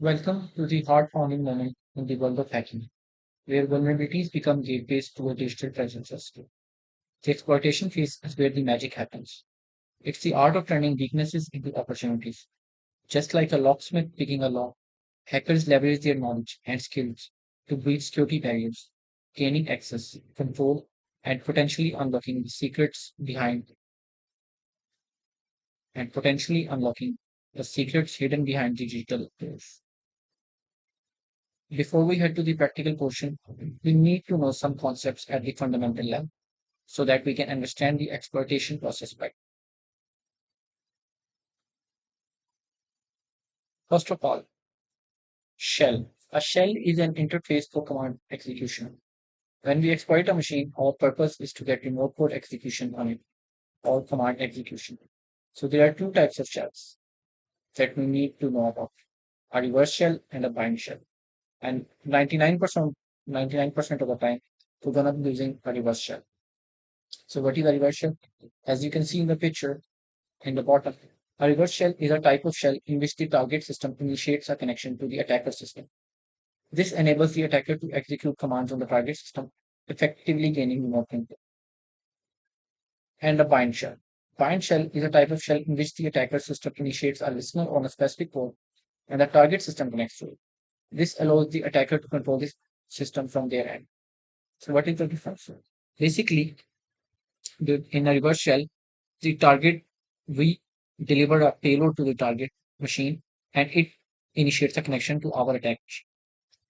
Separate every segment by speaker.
Speaker 1: Welcome to the heart-pounding moment in the world of hacking, where vulnerabilities become gateways to a digital treasure chest. The exploitation phase is where the magic happens. It's the art of turning weaknesses into opportunities. Just like a locksmith picking a lock, hackers leverage their knowledge and skills to breach security barriers, gaining access, control, and potentially unlocking the secrets hidden behind the digital doors. Before we head to the practical portion, we need to know some concepts at the fundamental level so that we can understand the exploitation process better. First of all, shell. A shell is an interface for command execution. When we exploit a machine, our purpose is to get remote code execution on it or command execution. So there are two types of shells that we need to know about, a reverse shell and a bind shell. And 99% of the time, we're going to be using a reverse shell. So what is a reverse shell? As you can see in the picture, in the bottom. A reverse shell is a type of shell in which the target system initiates a connection to the attacker system. This enables the attacker to execute commands on the target system, effectively gaining remote control. And a bind shell. Bind shell is a type of shell in which the attacker system initiates a listener on a specific port and the target system connects to it. This allows the attacker to control this system from their end. So what is the difference? Basically, in a reverse shell, the target, we deliver a payload to the target machine and it initiates a connection to our attack machine.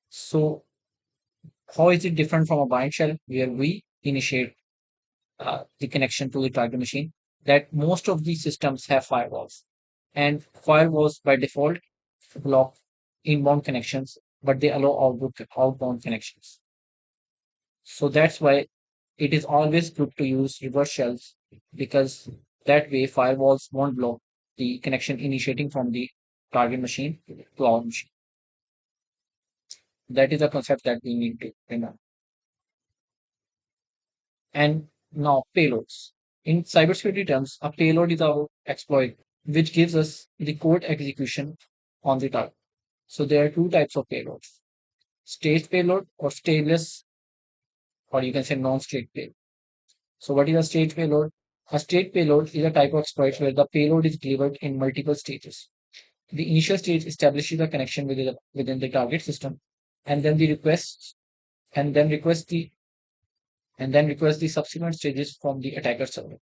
Speaker 1: So how is it different from a bind shell where we initiate the connection to the target machine? That most of these systems have firewalls, and firewalls by default block inbound connections, but they allow outbound connections. So that's why it is always good to use reverse shells, because that way firewalls won't block the connection initiating from the target machine to our machine. That is a concept that we need to remember. And now payloads. In cybersecurity terms, a payload is our exploit which gives us the code execution on the target. So there are two types of payloads: state payload or stateless, or you can say non-state payload. So what is a state payload? A state payload is a type of exploit where the payload is delivered in multiple stages. The initial stage establishes a connection within the target system, and then the requests and then request the subsequent stages from the attacker server.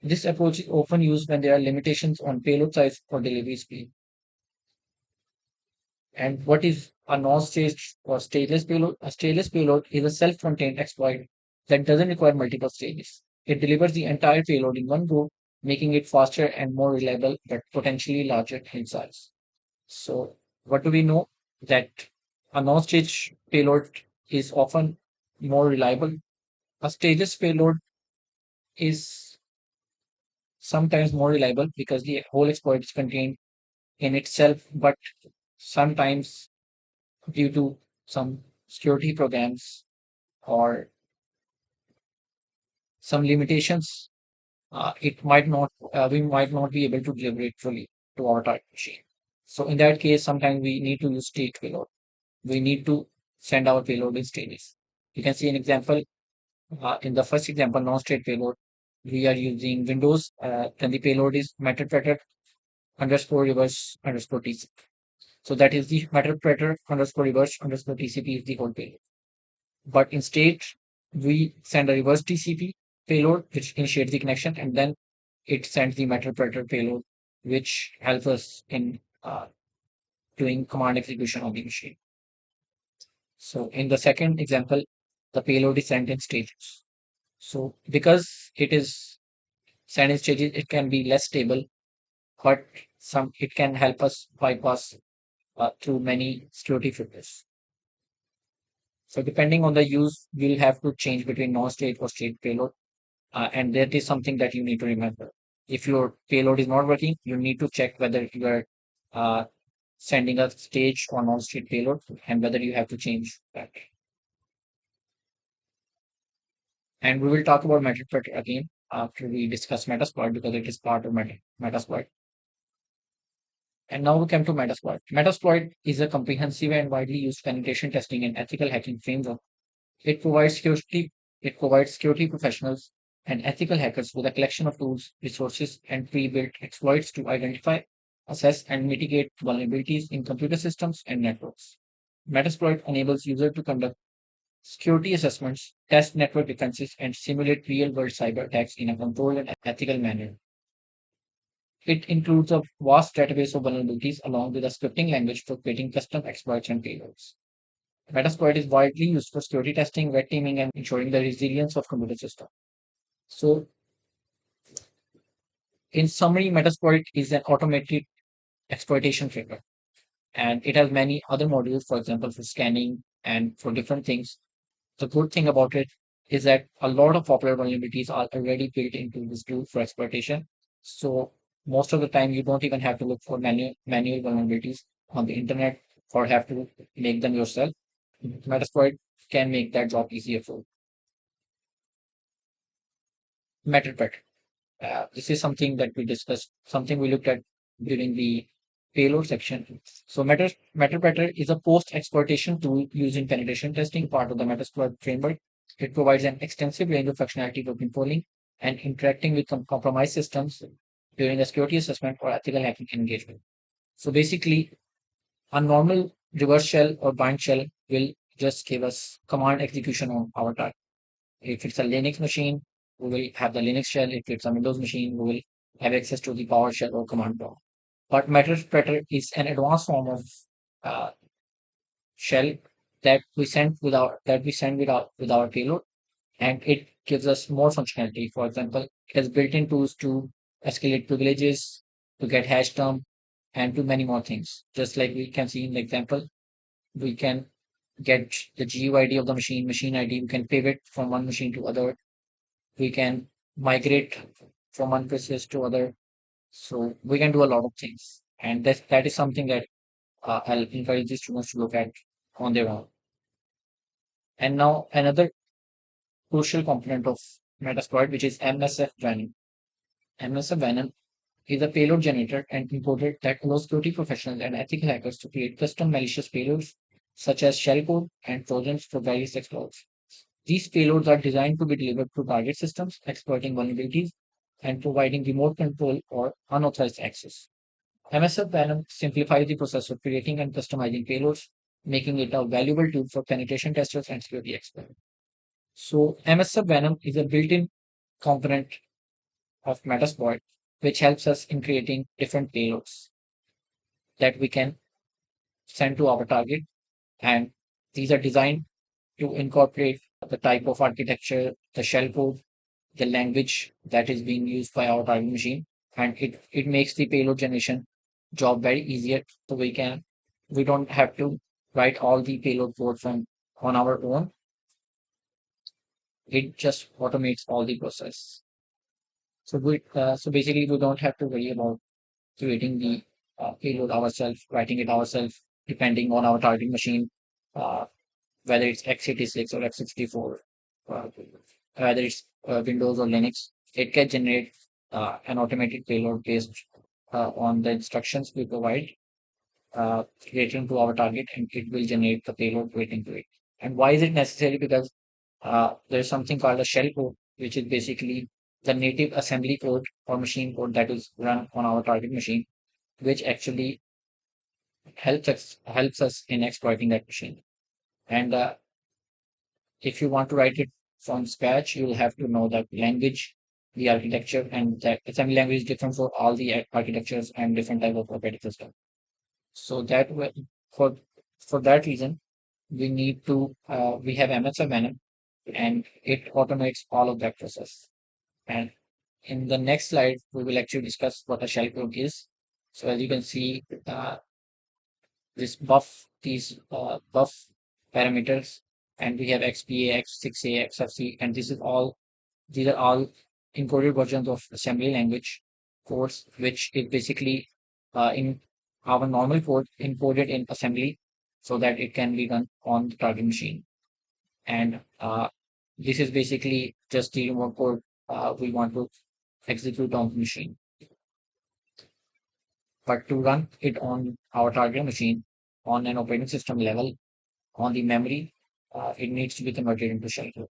Speaker 1: This approach is often used when there are limitations on payload size or delivery speed. And what is a non-stage or stateless payload? A stateless payload is a self-contained exploit that doesn't require multiple stages. It delivers the entire payload in one go, making it faster and more reliable, but potentially larger in size. So, what do we know? That a non-stage payload is often more reliable. A stageless payload is sometimes more reliable because the whole exploit is contained in itself, but sometimes due to some security programs or some limitations, we might not be able to deliver it fully to our target machine. So in that case, sometimes we need to use state payload. We need to send our payload in stages. You can see an example in the first example, non-state payload. We are using Windows, then the payload is MetaTracker underscore reverse underscore TCP. So that is the MetaTracker underscore reverse underscore TCP is the whole payload. But instead, we send a reverse TCP payload, which initiates the connection, and then it sends the MetaTracker payload, which helps us in doing command execution on the machine. So in the second example, the payload is sent in stages. So because it is sent in stages, it can be less stable, but it can help us bypass through many security filters. So depending on the use, you'll have to change between non-state or state payload. And that is something that you need to remember. If your payload is not working, you need to check whether you are uh, sending a stage or non-state payload and whether you have to change that. And we will talk about Metasploit again after we discuss Metasploit because it is part of Metasploit. And now we come to Metasploit. Metasploit is a comprehensive and widely used penetration testing and ethical hacking framework. It provides security, it provides security professionals and ethical hackers with a collection of tools, resources, and pre-built exploits to identify, assess, and mitigate vulnerabilities in computer systems and networks. Metasploit enables users to conduct security assessments, test network defenses, and simulate real-world cyber attacks in a controlled and ethical manner. It includes a vast database of vulnerabilities along with a scripting language for creating custom exploits and payloads. Metasploit is widely used for security testing, red teaming, and ensuring the resilience of computer systems. So, in summary, Metasploit is an automated exploitation framework, and it has many other modules, for example, for scanning and for different things. The good thing about it is that a lot of popular vulnerabilities are already built into this tool for exploitation. So most of the time, you don't even have to look for manual vulnerabilities on the internet or have to make them yourself. Metasploit can make that job easier for Metapet. This is something that we discussed, something we looked at during the payload section. So Metapredator is a post-exploitation tool used in penetration testing, part of the Metasploit framework. It provides an extensive range of functionality for controlling and interacting with compromised systems during a security assessment or ethical hacking engagement. So basically, a normal reverse shell or bind shell will just give us command execution on our target. If it's a Linux machine, we will have the Linux shell. If it's a Windows machine, we will have access to the PowerShell or command prompt. But Metaspreader is an advanced form of uh, shell that we send with our payload, and it gives us more functionality. For example, it has built-in tools to escalate privileges, to get hash term, and to many more things. Just like we can see in the example, we can get the GUID of the machine ID. We can pivot from one machine to other. We can migrate from one process to other. So we can do a lot of things. And that is something that I'll encourage the students to look at on their own. And now another crucial component of Metasploit, which is MSF Venom. MSF Venom is a payload generator and importer that allows security professionals and ethical hackers to create custom malicious payloads such as shellcode and trojans for various exploits. These payloads are designed to be delivered to target systems, exploiting vulnerabilities and providing remote control or unauthorized access. MSF Venom simplifies the process of creating and customizing payloads, making it a valuable tool for penetration testers and security experts. So, MSF Venom is a built-in component of Metasploit, which helps us in creating different payloads that we can send to our target. And these are designed to incorporate the type of architecture, the shellcode, the language that is being used by our target machine, and it makes the payload generation job very easier. So we don't have to write all the payload code from on our own. It just automates all the process. So basically we don't have to worry about creating the payload ourselves, writing it ourselves, depending on our target machine, uh, whether it's x86 or x64, uh, whether it's Windows or Linux. It can generate an automated payload based on the instructions we provide relating to our target, and it will generate the payload relating to it. And why is it necessary? Because there's something called a shell code, which is basically the native assembly code or machine code that is run on our target machine, which actually helps us in exploiting that machine. And if you want to write it from scratch, you'll have to know that language, the architecture, and that assembly language is different for all the architectures and different type of operating system. So that way, for for that reason, we have MSFNM, and it automates all of that process. And in the next slide, we will actually discuss what a shellcode is. So as you can see, these buff parameters, and we have XPA, X6A, XFC, and these are all encoded versions of assembly language codes, which is basically in our normal code encoded in assembly so that it can be run on the target machine. And this is basically just the remote code we want to execute on the machine. But to run it on our target machine on an operating system level on the memory, it needs to be converted into shell code.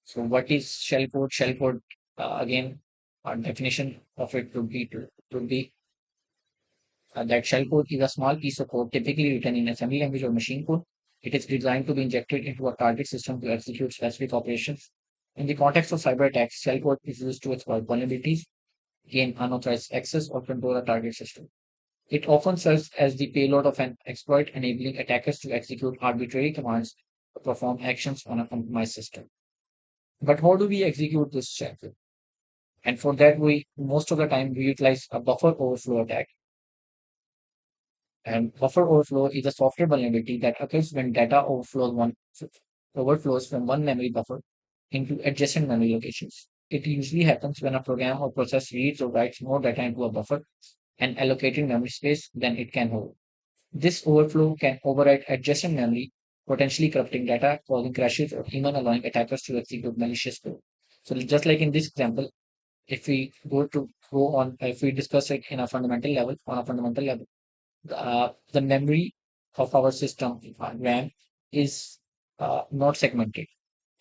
Speaker 1: So what is shell code? Shell code, again, our definition of it would be that shell code is a small piece of code typically written in assembly language or machine code. It is designed to be injected into a target system to execute specific operations. In the context of cyber attacks, shell code is used to exploit vulnerabilities, gain unauthorized access, or control a target system. It often serves as the payload of an exploit, enabling attackers to execute arbitrary commands or perform actions on a compromised system. But how do we execute this shell code? And for that, we most of the time we utilize a buffer overflow attack. And buffer overflow is a software vulnerability that occurs when data overflows from one memory buffer into adjacent memory locations. It usually happens when a program or process reads or writes more data into a buffer and allocated memory space than it can hold. This overflow can overwrite adjacent memory, potentially corrupting data, causing crashes, or even allowing attackers to execute malicious code. So just like in this example, if we discuss it in a fundamental level, on a fundamental level, the memory of our system, RAM, is not segmented.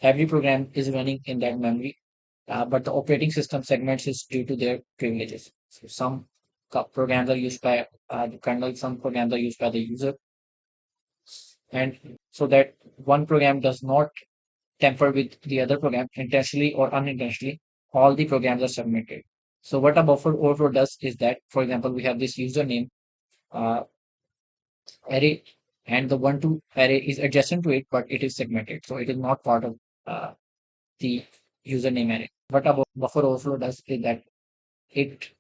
Speaker 1: Every program is running in that memory, but the operating system segments is due to their privileges. So some programs are used by the kernel, some programs are used by the user, and so that one program does not tamper with the other program intentionally or unintentionally, all the programs are segmented. So what a buffer overflow does is that, for example, we have this username uh, array, and the one to array is adjacent to it, but it is segmented, so it is not part of the username array. What a buffer overflow does is that it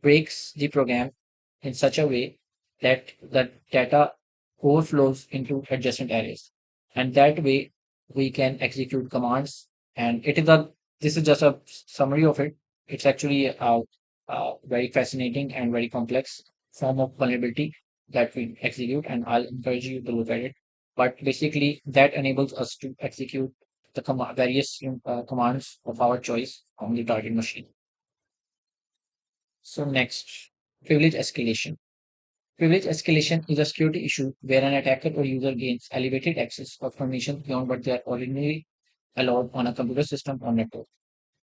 Speaker 1: breaks the program in such a way that the data overflows into adjacent arrays. And that way we can execute commands. And this is just a summary of it. It's actually a very fascinating and very complex form of vulnerability that we execute. And I'll encourage you to look at it. But basically, that enables us to execute the various commands of our choice on the target machine. So next, privilege escalation. Privilege escalation is a security issue where an attacker or user gains elevated access or permissions beyond what they are ordinarily allowed on a computer system or network.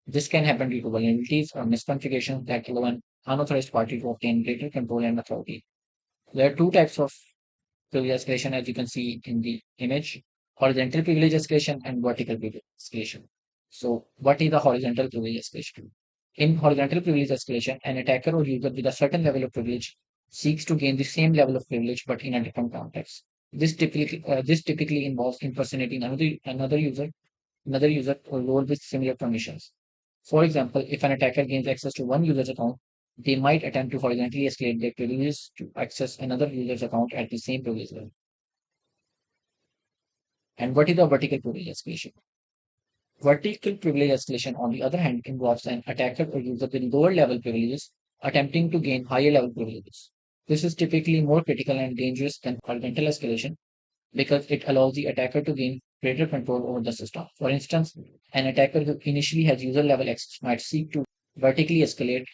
Speaker 1: This can happen due to vulnerabilities or misconfigurations that allow an unauthorized party to obtain greater control and authority. There are two types of privilege escalation, as you can see in the image: horizontal privilege escalation and vertical privilege escalation. So, what is the horizontal privilege escalation? In horizontal privilege escalation, an attacker or user with a certain level of privilege seeks to gain the same level of privilege but in a different context. This typically involves impersonating another user or role with similar permissions. For example, if an attacker gains access to one user's account, they might attempt to horizontally escalate their privileges to access another user's account at the same privilege level. And what is the vertical privilege escalation? Vertical privilege escalation, on the other hand, involves an attacker or user with lower level privileges attempting to gain higher level privileges. This is typically more critical and dangerous than horizontal escalation because it allows the attacker to gain greater control over the system. For instance, an attacker who initially has user level access might seek to vertically escalate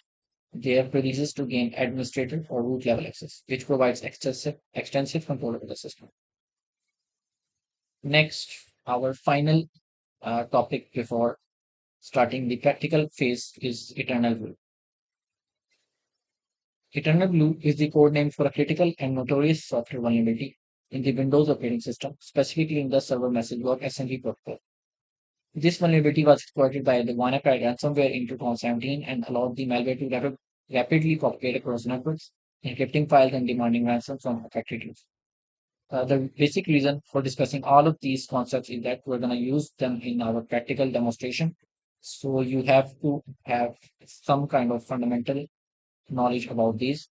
Speaker 1: their privileges to gain administrator or root level access, which provides extensive control over the system. Next, our final topic before starting the practical phase is eternal blue. Eternal blue is the code name for a critical and notorious software vulnerability in the Windows operating system, specifically in the server message or SMB protocol. This vulnerability was exploited by the WannaCry ransomware in 2017 and allowed the malware to rapidly propagate across networks, encrypting files and demanding ransom from affected users. The basic reason for discussing all of these concepts is that we're going to use them in our practical demonstration. So you have to have some kind of fundamental knowledge about these.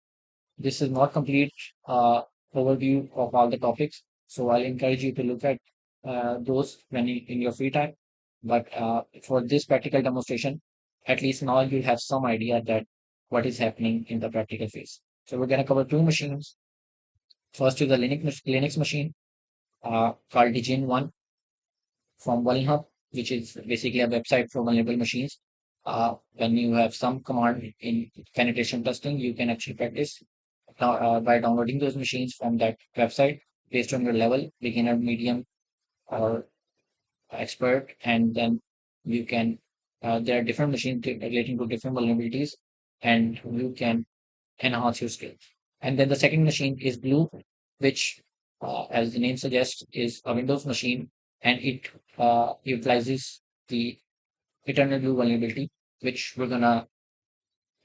Speaker 1: This is not complete overview of all the topics, so I'll encourage you to look at those in your free time. But for this practical demonstration, at least now you have some idea that what is happening in the practical phase. So we're going to cover two machines. First is the Linux machine called Djinn1 from Vulnhub, which is basically a website for vulnerable machines. When you have some command in penetration testing, you can actually practice. by downloading those machines from that website based on your level, beginner, medium, or expert, and then you can there are different machines relating to different vulnerabilities, and you can enhance your skill. And then the second machine is Blue, which, as the name suggests, is a Windows machine, and it utilizes the Eternal Blue vulnerability, which we're gonna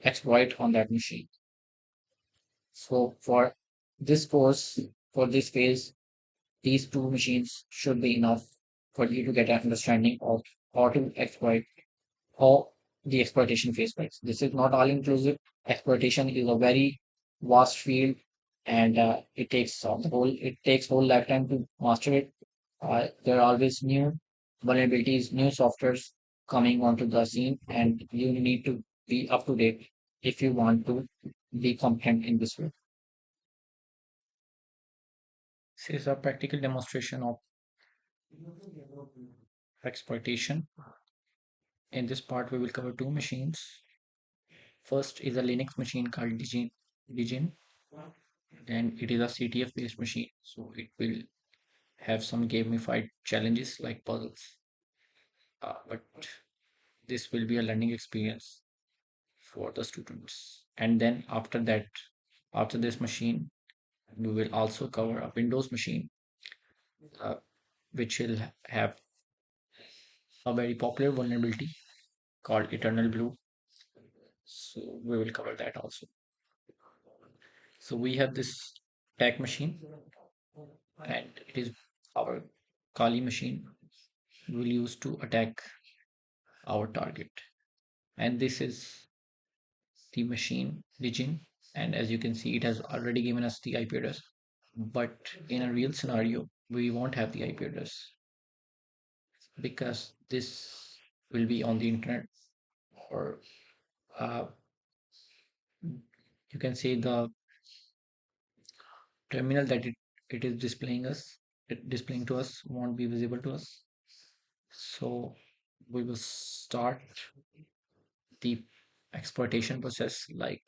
Speaker 1: exploit on that machine. So for this course, for this phase, these two machines should be enough for you to get an understanding of how to exploit how the exploitation phase works. This is not all inclusive. Exploitation is a very vast field, and it takes whole lifetime to master it. There are always new vulnerabilities, new softwares coming onto the scene, and you need to be up to date if you want to be competent in this field. This is a practical demonstration of exploitation. In this part, we will cover two machines. First is a Linux machine called Digin, and it is a CTF based machine. So it will have some gamified challenges like puzzles. But this will be a learning experience for the students. And then after that, after this machine, we will also cover a Windows machine, uh, which will have a very popular vulnerability called Eternal Blue. So we will cover that also. So we have this tag machine, and it is our Kali machine we'll use to attack our target. And this is the machine Digin. And as you can see, it has already given us the IP address. But in a real scenario, we won't have the IP address because this will be on the internet, or uh, you can say the terminal that it is displaying to us won't be visible to us. So we will start the exploitation process like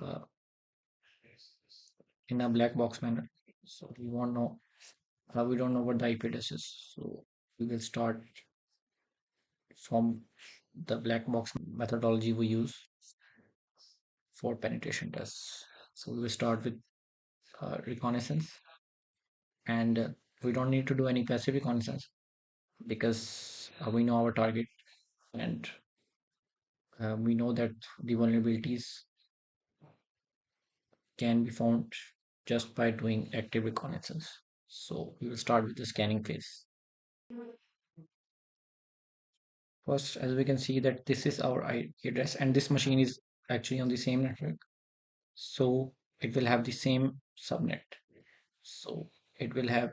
Speaker 1: uh, in a black box manner. So we don't know what the IP address is. So we will start from the black box methodology we use for penetration tests. So we will start with reconnaissance, and we don't need to do any passive reconnaissance because we know our target, and we know that the vulnerabilities can be found just by doing active reconnaissance. So we will start with the scanning phase. First, as we can see that this is our IP address, and this machine is actually on the same network. So it will have the same subnet. So it will have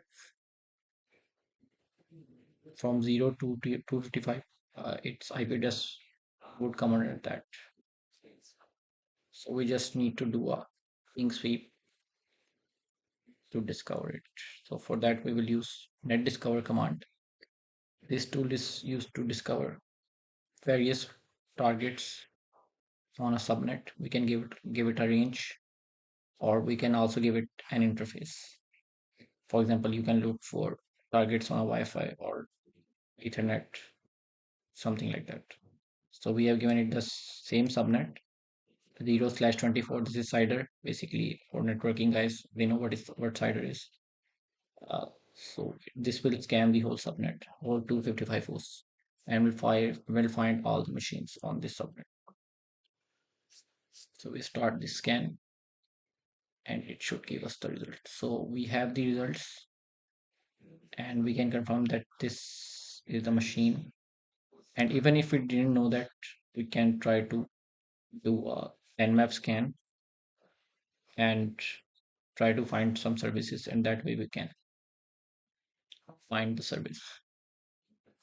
Speaker 1: from 0 to 255. Its IP address would come under that. So we just need to do a ping sweep to discover it. So for that, we will use net discover command. This tool is used to discover various targets on a subnet. We can give it a range, or we can also give it an interface. For example, you can look for targets on a Wi-Fi or Ethernet, something like that. So we have given it the same subnet, 0/24. This is CIDR. Basically, for networking guys, we know what CIDR is. So this will scan the whole subnet, whole 255 hosts, and will find all the machines on this subnet. So we start the scan, and it should give us the result. So we have the results, and we can confirm that this is the machine. And even if we didn't know that, we can try to do a nmap scan and try to find some services, and that way we can find the service.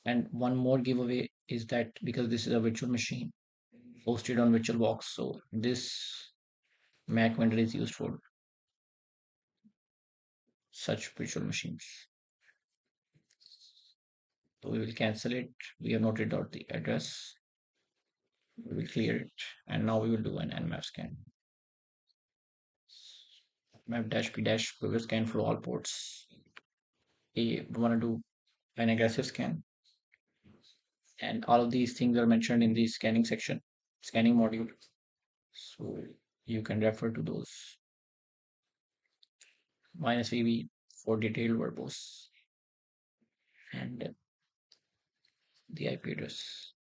Speaker 1: And one more giveaway is that because this is a virtual machine hosted on VirtualBox, so this Mac vendor is used for such virtual machines. So we will cancel it. We have noted out the address. We will clear it, and now we will do an nmap scan. map dash p dash, we will scan for all ports. We want to do an aggressive scan, and all of these things are mentioned in the scanning section, scanning module. So you can refer to those. Minus VB for detailed verbose and the IP address.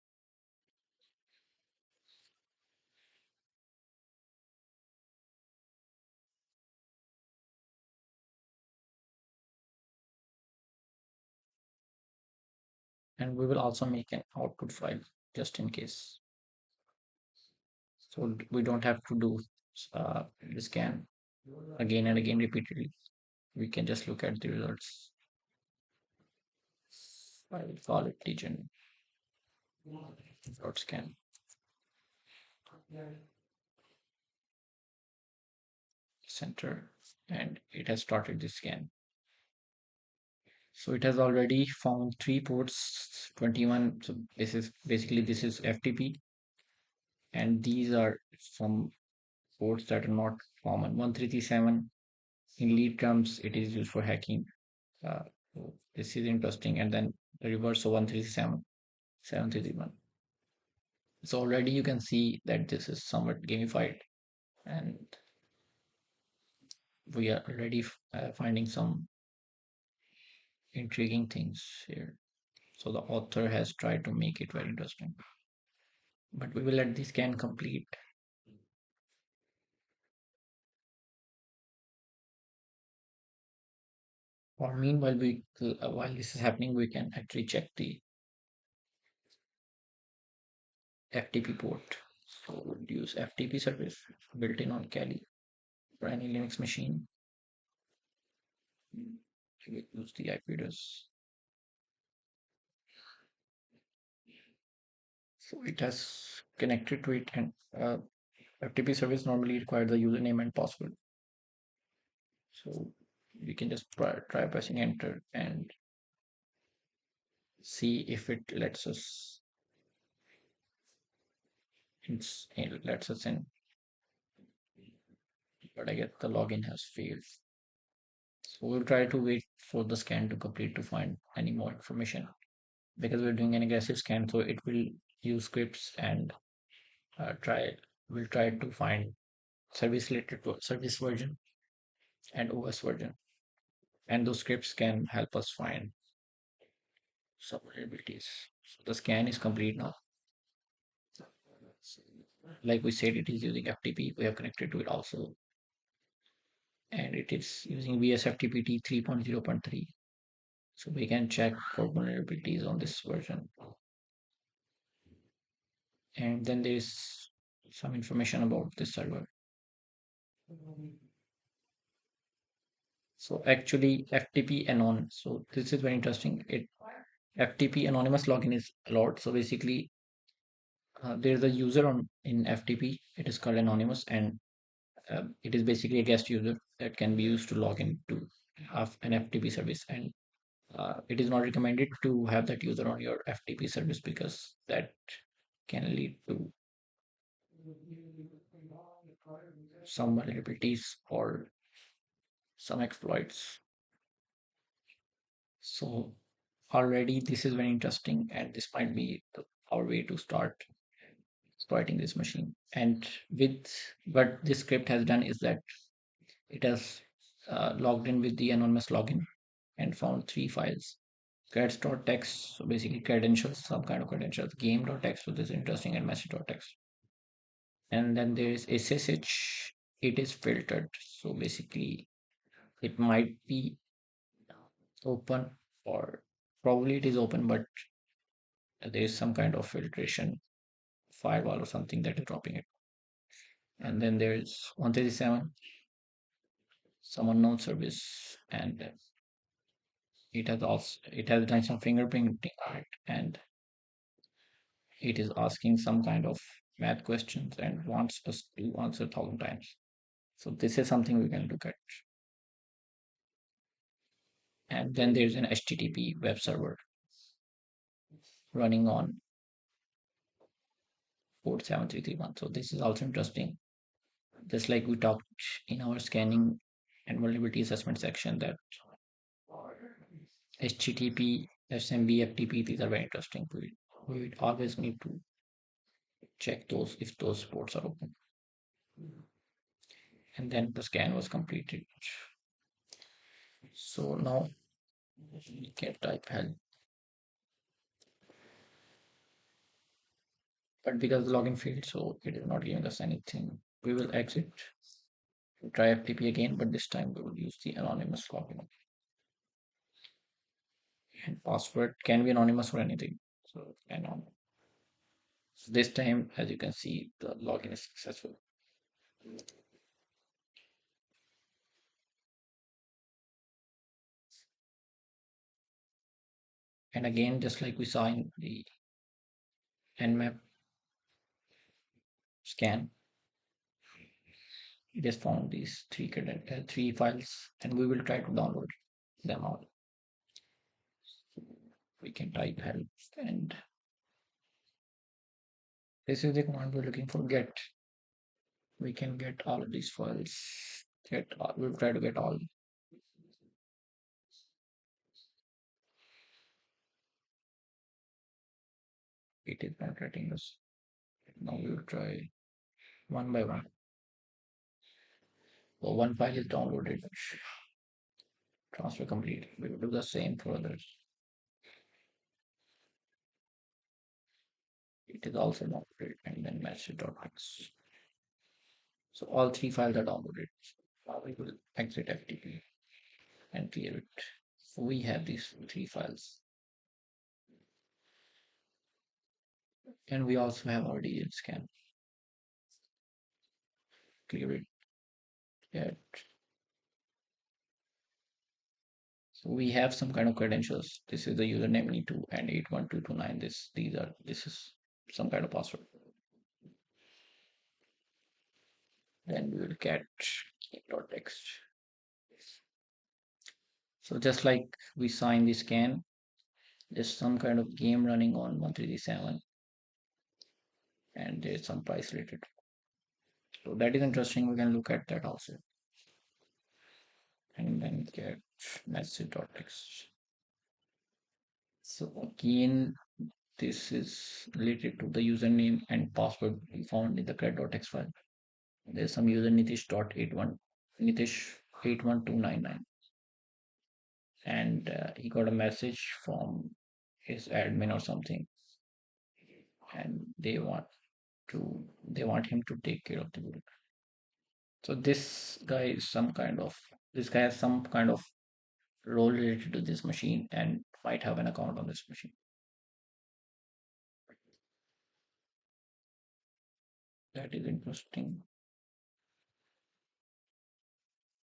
Speaker 1: And we will also make an output file just in case. So we don't have to do the scan again and again repeatedly. We can just look at the results. I will call it dgen dot scan. Center, and it has started the scan. So it has already found three ports, 21. So this is FTP, and these are some ports that are not common. 1337 in lead terms, it is used for hacking. Uh, so this is interesting. And then the reverse of 1337, 7331. So already you can see that this is somewhat gamified, and we are already finding some intriguing things here. So the author has tried to make it very interesting. But we will let the scan complete. Or meanwhile, while this is happening, we can actually check the FTP port. So we'll use FTP service built in on Kali for any Linux machine. We use the IP address. So it has connected to it, and FTP service normally requires the username and password. So we can just try pressing enter and see if it lets us. It lets us in, but I guess the login has failed. So we'll try to wait for the scan to complete to find any more information, because we're doing an aggressive scan, so it will use scripts and try we'll try to find service related to service version and OS version, and those scripts can help us find some vulnerabilities. So the scan is complete now. Like we said, it is using FTP. We have connected to it also, and it is using VSFTPT 3.0.3. So we can check for vulnerabilities on this version. And then there is some information about this server. So actually FTP anon. So this is very interesting. FTP anonymous login is allowed. So basically there is a user on in FTP. It is called anonymous, and it is basically a guest user that can be used to log into an FTP service. And it is not recommended to have that user on your FTP service, because that can lead to some vulnerabilities or some exploits. So already this is very interesting, and this might be our way to start exploiting this machine. And with what this script has done is that it has logged in with the anonymous login and found three files. Creds.txt, so basically credentials, some kind of credentials, game.txt, so this is interesting, and message.txt. And then there is SSH, it is filtered. So basically it might be open, or probably it is open, but there is some kind of filtration firewall or something that is dropping it. And then there is 137, some unknown service, and it has done some fingerprinting on it, and it is asking some kind of math questions and wants us to answer 1,000 times. So this is something we can look at. And then there's an HTTP web server running on port 7331. So this is also interesting. Just like we talked in our scanning and vulnerability assessment section, that HTTP, SMB, FTP, these are very interesting. We always need to check those if those ports are open. And then the scan was completed. So now we can type help. But because the login failed, so it is not giving us anything. We will exit, try FTP again, but this time we will use the anonymous login. And password can be anonymous or anything. So anonymous. This time, as you can see, the login is successful. And again, just like we saw in the Nmap scan, it has found these three files, and we will try to download them all. We can type help, and this is the command we're looking for, get. We can get all of these files. We'll try to get all. It is not letting us. Now we will try one by one. So one file is downloaded. Transfer complete. We will do the same for others. It is also downloaded, and then message.txt. So all three files are downloaded. Now we will exit FTP and clear it. So we have these three files. And we also have our DL scan. Clear it. Yet. So we have some kind of credentials. This is the username me2 and 81229. This is some kind of password. Then we will get text. So just like we saw in the scan, there's some kind of game running on 1337, and there's some price related. So that is interesting. We can look at that also. And then get message.txt. So again, this is related to the username and password we found in the cred.txt file. There's some user Nitish.81 Nitish81299, and he got a message from his admin or something, and they want him to take care of the group. So this guy has some kind of role related to this machine and might have an account on this machine. That is interesting.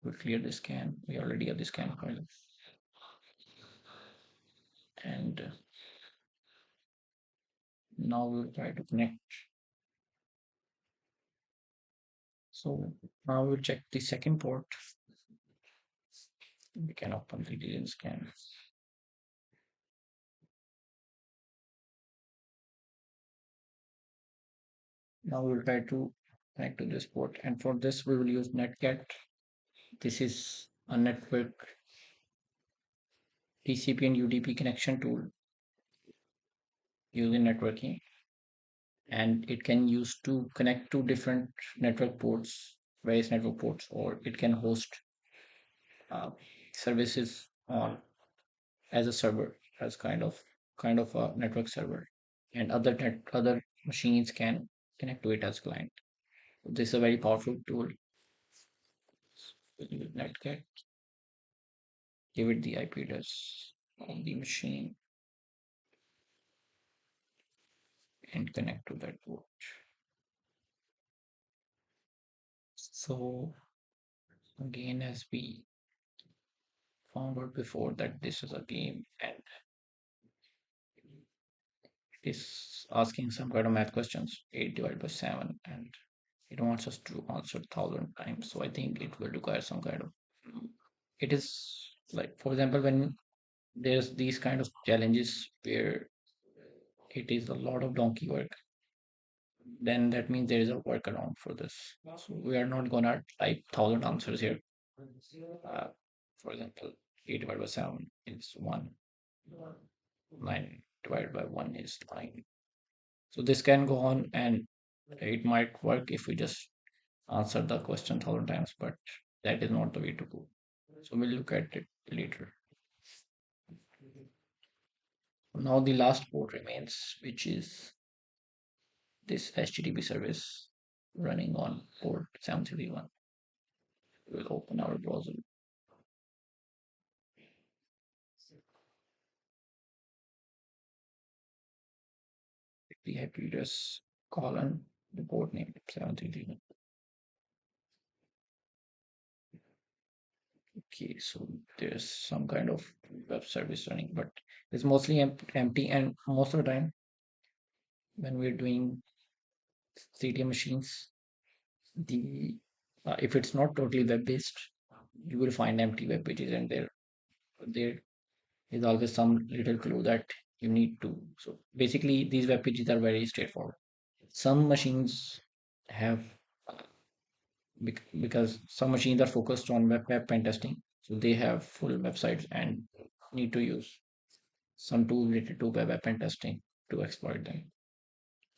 Speaker 1: We clear the scan. We already have the scan file. And now we'll try to connect. So now we'll check the second port. We can open the DLL scan. Now we'll try to connect to this port, and for this we will use netcat. This is a network TCP and UDP connection tool using networking, and it can use to connect to different network ports, various network ports, or it can host uh, services on as a server, as kind of a network server, and other machines can connect to it as client. This is a very powerful tool. Netcat, give it the IP address of the machine and connect to that port. So again, as we found out before, that this is a game and it is asking some kind of math questions, 8 divided by 7, and it wants us to answer 1,000 times. So I think it will require some kind of, it is like, for example, when there's these kind of challenges where it is a lot of donkey work, then that means there is a workaround for this. So we are not gonna type 1,000 answers here. Uh, for example, 8 divided by 7 is 1, 9 divided by 1 is 9. So this can go on and it might work if we just answer the question 1,000 times, but that is not the way to go. So we'll look at it later. Now the last port remains, which is this HTTP service running on port 731. We'll open our browser. The IP address colon the port name 731. Okay, so there's some kind of web service running, but it's mostly empty. And most of the time, when we're doing CTM machines, the if it's not totally web based, you will find empty web pages, and there is always some little clue that you need to. So basically, these web pages are very straightforward. Some machines have because some machines are focused on web pen testing, so they have full websites and need to use some tool related to web pen testing to exploit them.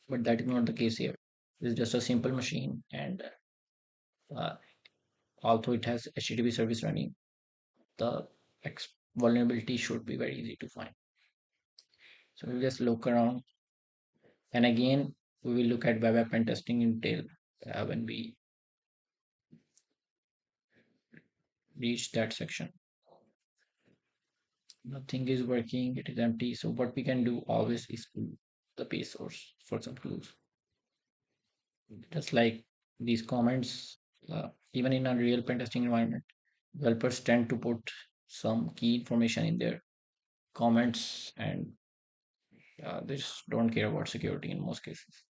Speaker 1: But that is not the case here. It's just a simple machine, and uh, although it has HTTP service running, the vulnerability should be very easy to find. So we'll just look around, and again we will look at web app and testing in detail when we reach that section. Nothing is working, it is empty. So what we can do always is to the page source for some clues. Just like these comments, even in a real pen testing environment, developers tend to put some key information in their comments, and they just don't care about security in most cases,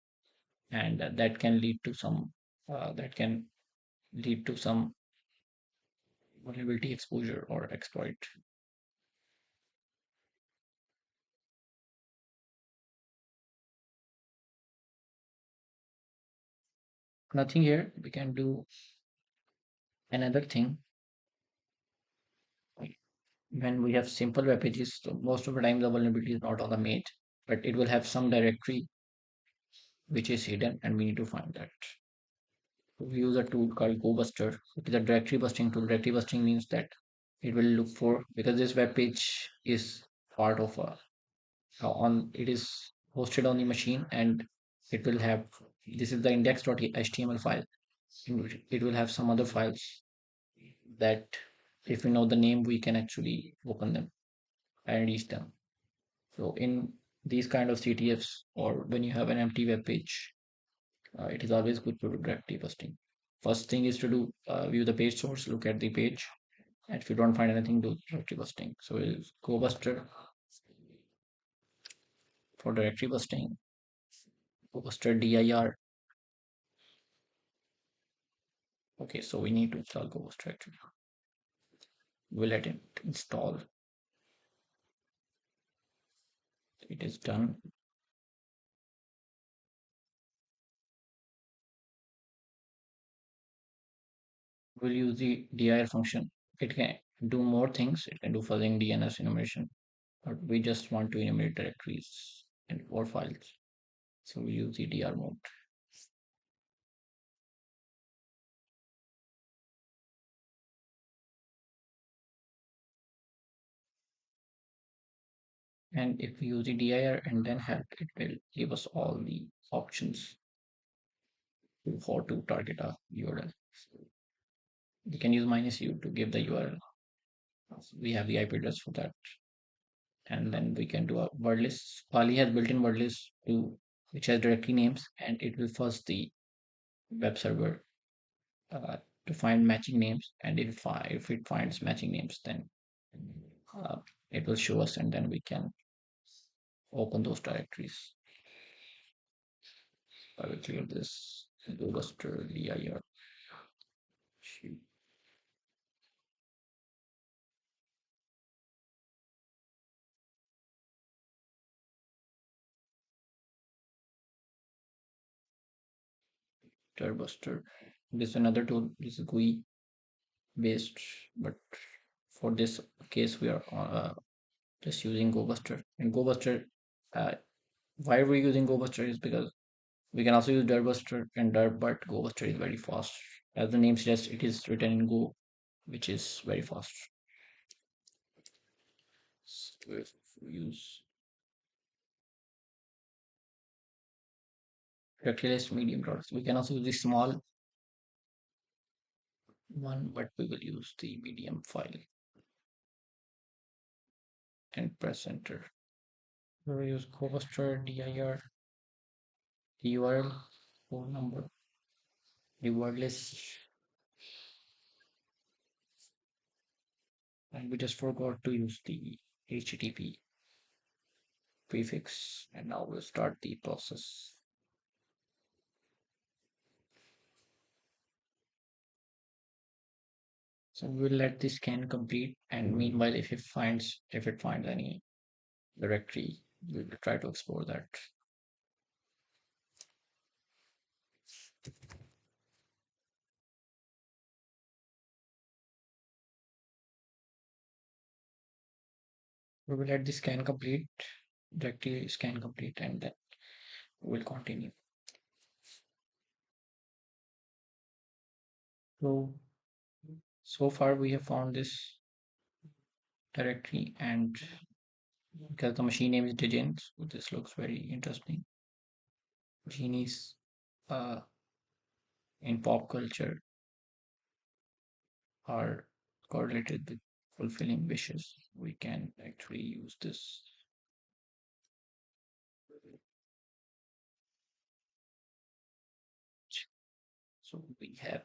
Speaker 1: and that can lead to some vulnerability exposure or exploit. Nothing here. We can do another thing. When we have simple web pages, so most of the time the vulnerability is not on the main, but it will have some directory which is hidden, and we need to find that. So we use a tool called GoBuster. It is a directory busting tool. Directory busting means that it will look for, because this web page is part of a on it is hosted on the machine, and it will have, this is the index.html file, in which it will have some other files that if we know the name we can actually open them and reach them. So in these kind of CTFs, or when you have an empty web page, it is always good to do directory busting. First thing is to do view the page source, look at the page, and if you don't find anything, do directory busting. So we'll go buster for directory busting, go buster dir. Okay, so we need to install go buster actually. We'll let it install. It is done. We'll use the dir function. It can do more things. It can do fuzzing, DNS enumeration, but we just want to enumerate directories and or files. So we use the dir mode. And if we use the dir and then help, it will give us all the options for to target a URL. We can use -u to give the URL. We have the IP address for that. And then we can do a word list. Pali has built-in word list to which has directory names, and it will first the web server uh, to find matching names. And if it finds matching names, then uh, it will show us, and then we can open those directories. I will clear this. Do buster dir. Buster. This is another tool. This is GUI. based, but for this case we are just using GoBuster. And GoBuster, uh, why we're using GoBuster is because we can also use Dirtbuster and Dirt, but GoBuster is very fast. As the name suggests, it is written in Go, which is very fast. So if we use reckless medium dots, we can also use the small one, but we will use the medium file and press enter. We will use GoBuster dir, the URL, phone number, the word list, and we just forgot to use the HTTP prefix. And now we'll start the process. So we'll let the scan complete, and meanwhile, if it finds any directory, we will try to explore that. We will let the scan complete, directory scan complete, and then we'll continue. So so far we have found this directory, and because the machine name is Digin, so this looks very interesting. Genies uh, in pop culture are correlated with fulfilling wishes. We can actually use this. So we have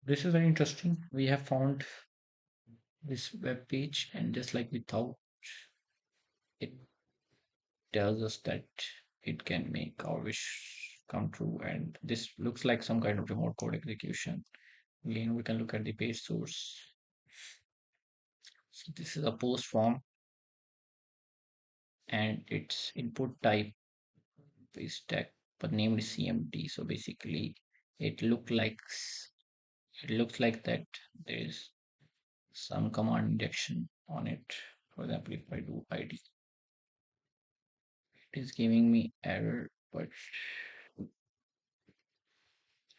Speaker 1: this is very interesting. We have found this web page, and just like we thought, it tells us that it can make our wish come true. And this looks like some kind of remote code execution. Again, we can look at the page source. So this is a post form, and its input type is tag, but named is CMD. So basically, it look like it looks like that there is some command injection on it. For example, if I do ID, it is giving me error, but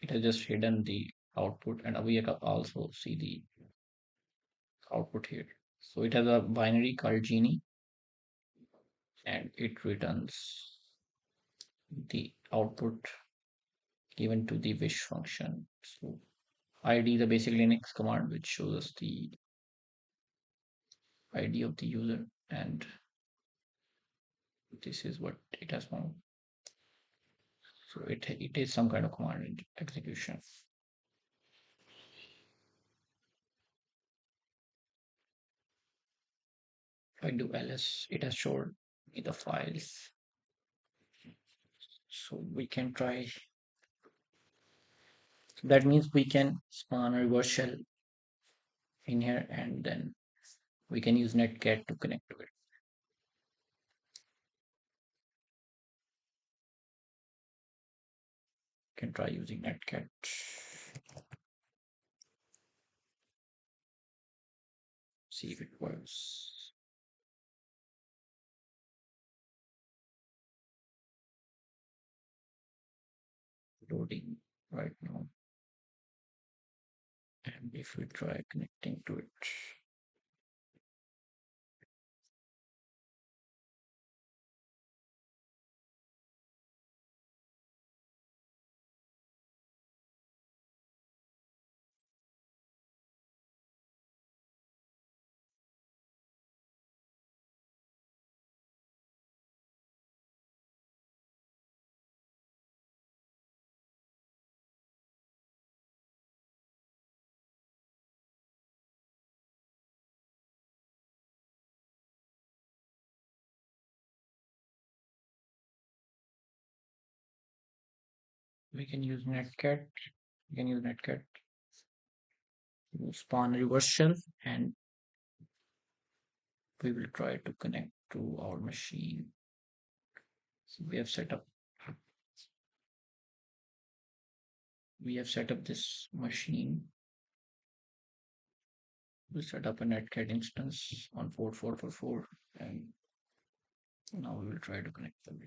Speaker 1: it has just hidden the output, and we can also see the output here. So it has a binary called Genie, and it returns the output given to the wish function. So ID, the basic Linux command, which shows us the ID of the user, and this is what it has found. So it is some kind of command execution. If I do ls, it has showed me the files. So we can try. That means we can spawn a reverse shell in here, and then we can use netcat to connect to it. Can try using netcat. See if it works. Loading right now. And if we try connecting to it, we can use netcat. We can use netcat to spawn a reverse shell, and we will try to connect to our machine. So we have set up We have set up this machine. We'll set up a netcat instance on port 444, and now we will try to connect them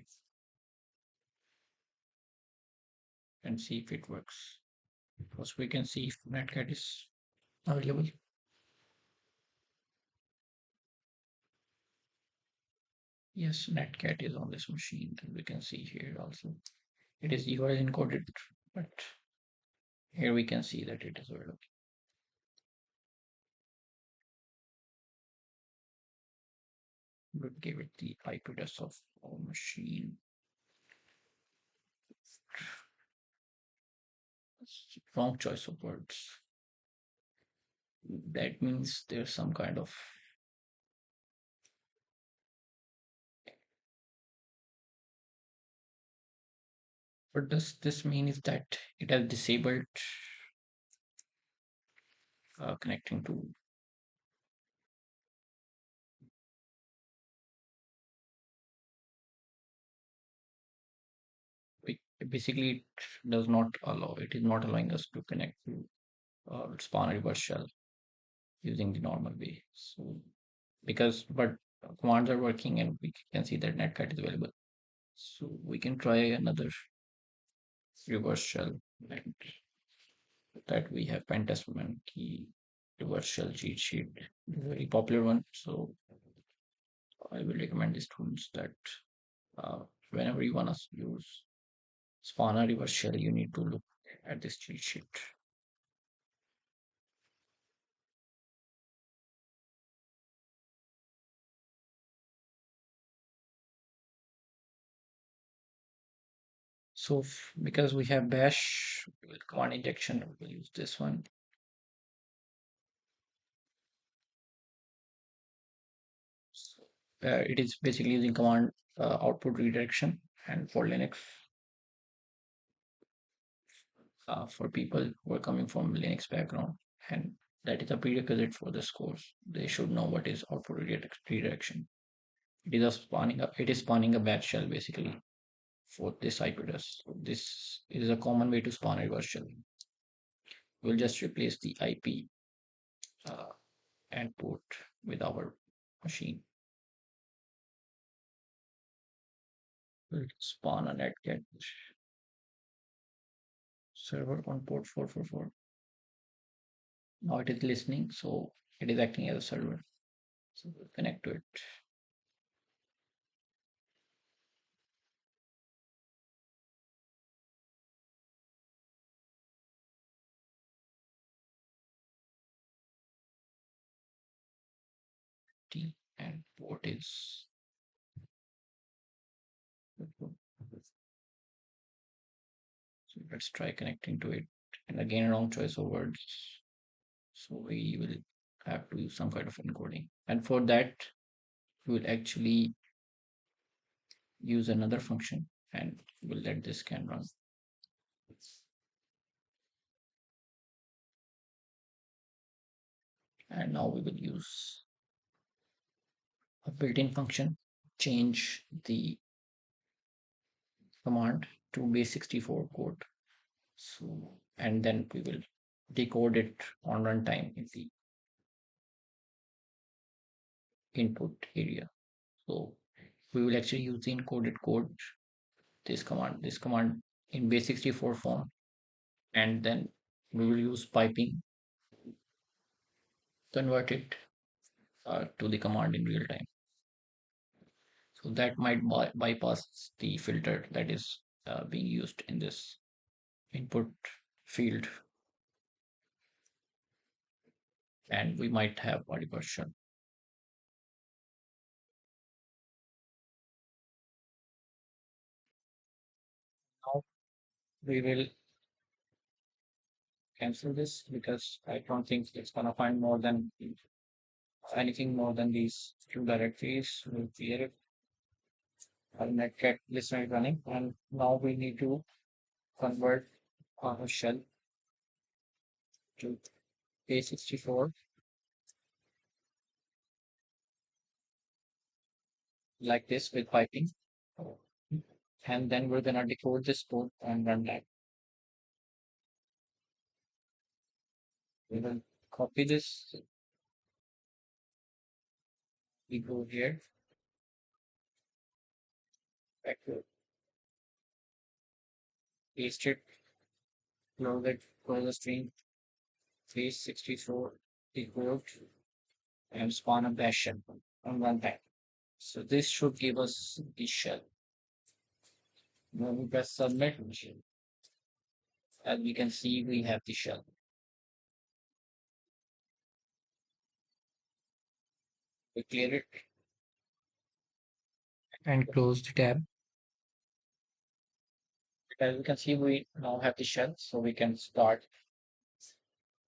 Speaker 1: and see if it works. First, we can see if netcat is available. Yes, netcat is on this machine, and we can see here also. It is URL encoded, but here we can see that it is available. We'll give it the IP address of our machine. Wrong choice of words. That means there's some kind of. What does this mean is that it has disabled connecting to. Basically, it does not allow. It is not allowing us to connect to spawn a reverse shell using the normal way. So because but commands are working and we can see that netcat is available. So we can try another reverse shell and that we have pentest key reverse shell cheat sheet. Very popular one. So I will recommend the students that uh, whenever you want to use spawner reverse shell, you need to look at this cheat sheet. So because we have bash with command injection, we'll use this one. So, it is basically using command output redirection, and for Linux, for people who are coming from Linux background, and that is a prerequisite for this course. They should know what is output redirection. It is spawning a batch shell basically for this IP address. So this is a common way to spawn a reverse shell. We'll just replace the IP uh, and port with our machine. We'll spawn a netcat server on port 444. Now it is listening, so it is acting as a server. So we'll connect to it. T and port is. So let's try connecting to it. And again, wrong choice of words. So we will have to use some kind of encoding. And for that, we will actually use another function and we'll let this scan run. And now we will use a built-in function, change the command to base64 code. So, and then we will decode it on runtime in the input area. So we will actually use the encoded code, this command in base64 form, and then we will use piping, convert it to the command in real time. So that might bypass the filter that is being used in this input field, and we might have body version. Now we will cancel this because I don't think it's gonna find more than anything more than these two directories. We'll clear it. Our netcat listener is running, and now we need to convert our shell to A64 like this with piping. And then we're gonna decode this code and run that. We will copy this. We go here, back to paste it, close it, close the string, paste 64, decode, and spawn a bash shell on one time. So this should give us the shell. When we press submit, as we can see, we have the shell. We clear it and close the tab. As we can see, we now have the shell, so we can start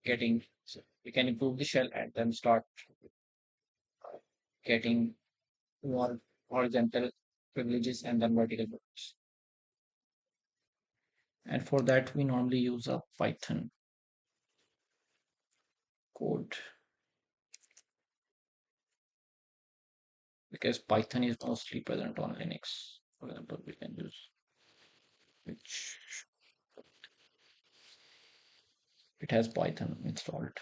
Speaker 1: getting, so we can improve the shell and then start getting more horizontal privileges and then vertical privileges. And for that, we normally use a Python code because Python is mostly present on Linux. For example, we can use which it has Python installed.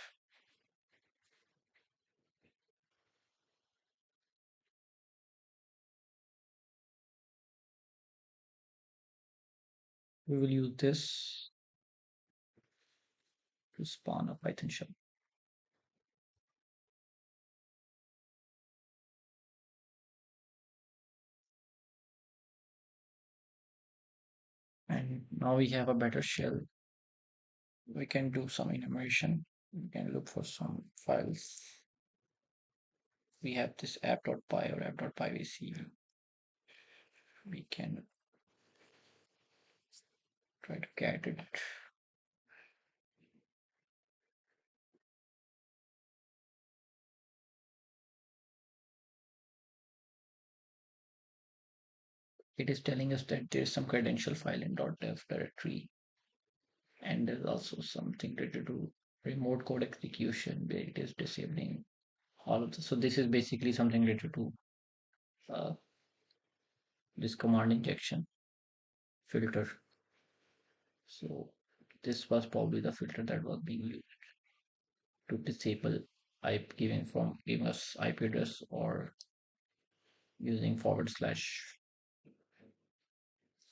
Speaker 1: We will use this to spawn a Python shell. And now we have a better shell. We can do some enumeration. We can look for some files. We have this app.py or app.py we see. We can try to get it. It is telling us that there's some credential file in .dev directory, and there's also something related to remote code execution where it is disabling all of this. So this is basically something related to uh, this command injection filter. So this was probably the filter that was being used to disable IP giving us IP address or using forward slash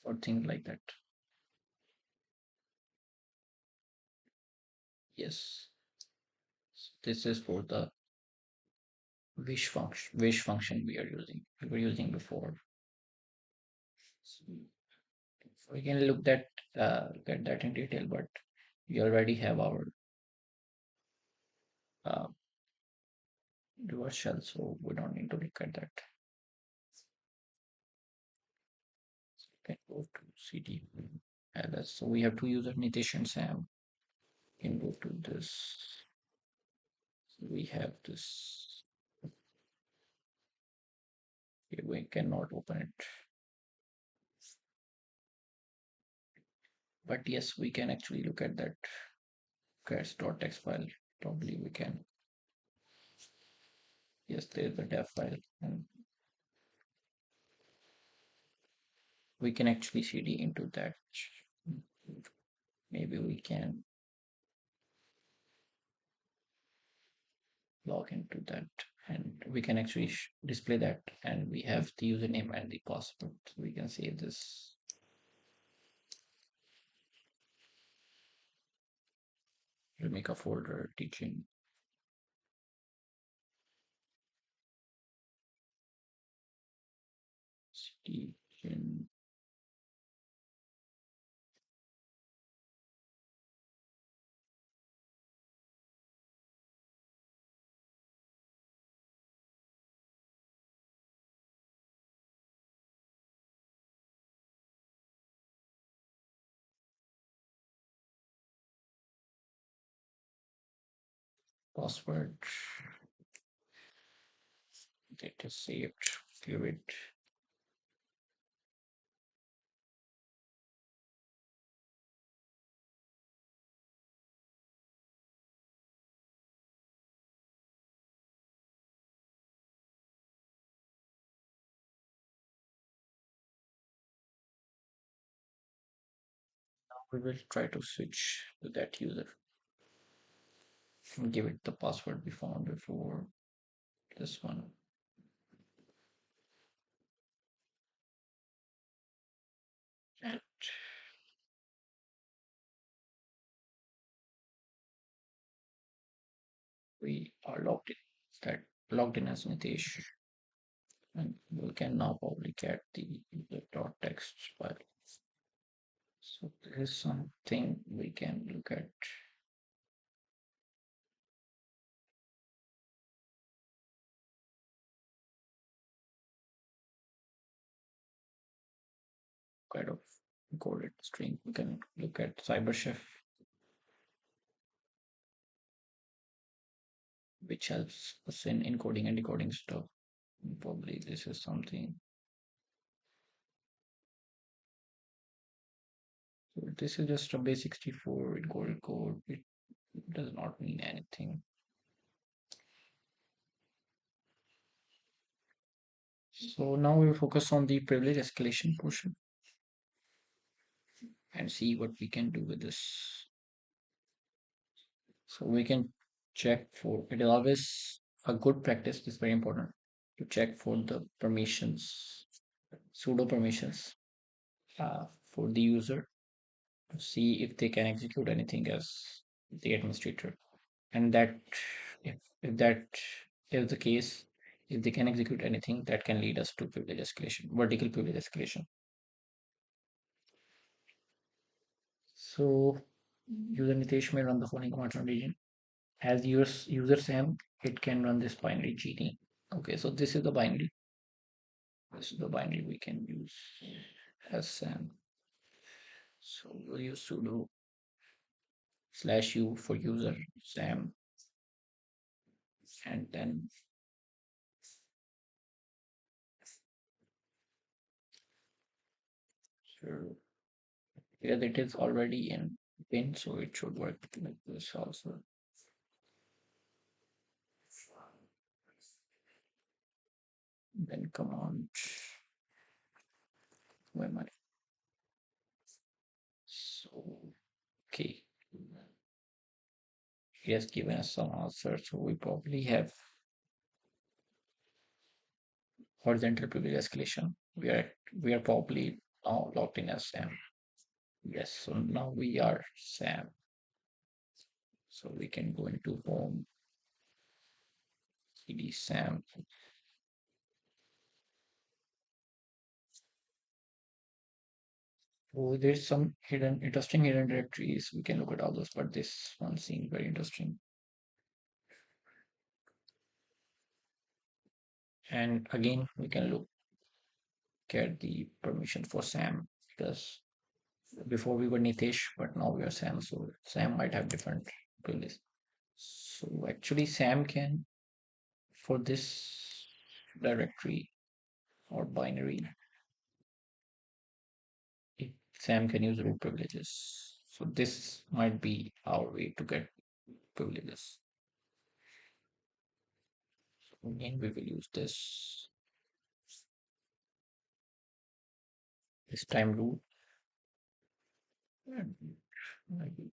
Speaker 1: or things like that. Yes, this is for the wish function we were using before. So we can look at that in detail, but we already have our uh, reverse shell, so we don't need to look at that. We can go to cd ls. So we have two users, Nitish and Sam. We can go to this. So we have this. Okay, we cannot open it, but yes, we can actually look at that cats.txt file. Probably we can. Yes, there's the dev file, and we can actually cd into that. Maybe we can log into that and we can actually display that, and we have the username and the password. So we can save this. We'll make a folder teaching teaching. Password. It is saved. Give it. Now we will try to switch to that user. give it the password we found before. This one. And we are logged in. That logged in as Nitesh. And we can now probably get the dot text file. So there is something we can look at. Kind of encoded string. We can look at CyberChef, which helps us in encoding and decoding stuff. Probably this is something. So this is just a basic 64 encoded code. It does not mean anything. So now we'll focus on the privilege escalation portion and see what we can do with this. So we can check for it is always a good practice, it's very important to check for the permissions, pseudo permissions for the user to see if they can execute anything as the administrator. And that if that is the case, if they can execute anything, that can lead us to privilege escalation, vertical privilege escalation. So user Nitesh may run the following commands on region. As user Sam, it can run this binary GD. Okay, so this is the binary. This is the binary we can use as Sam. So we'll use sudo /u for user Sam, and then sure, here it is already in bin, so it should work like this also. Then command where am I? So okay, he has given us some answer, so we probably have horizontal privilege escalation. We are probably now logged in as Sam. Yes, so now we are Sam. So we can go into home, cd Sam. Oh, there's some interesting hidden directories. We can look at all those, but this one seems very interesting. And again, we can look at the permission for Sam because before we were Nitesh, but now we are Sam. So Sam might have different playlists. So actually, Sam can for this directory or binary, Sam can use root privileges. So this might be our way to get privileges. So again, we will use this time root. And maybe-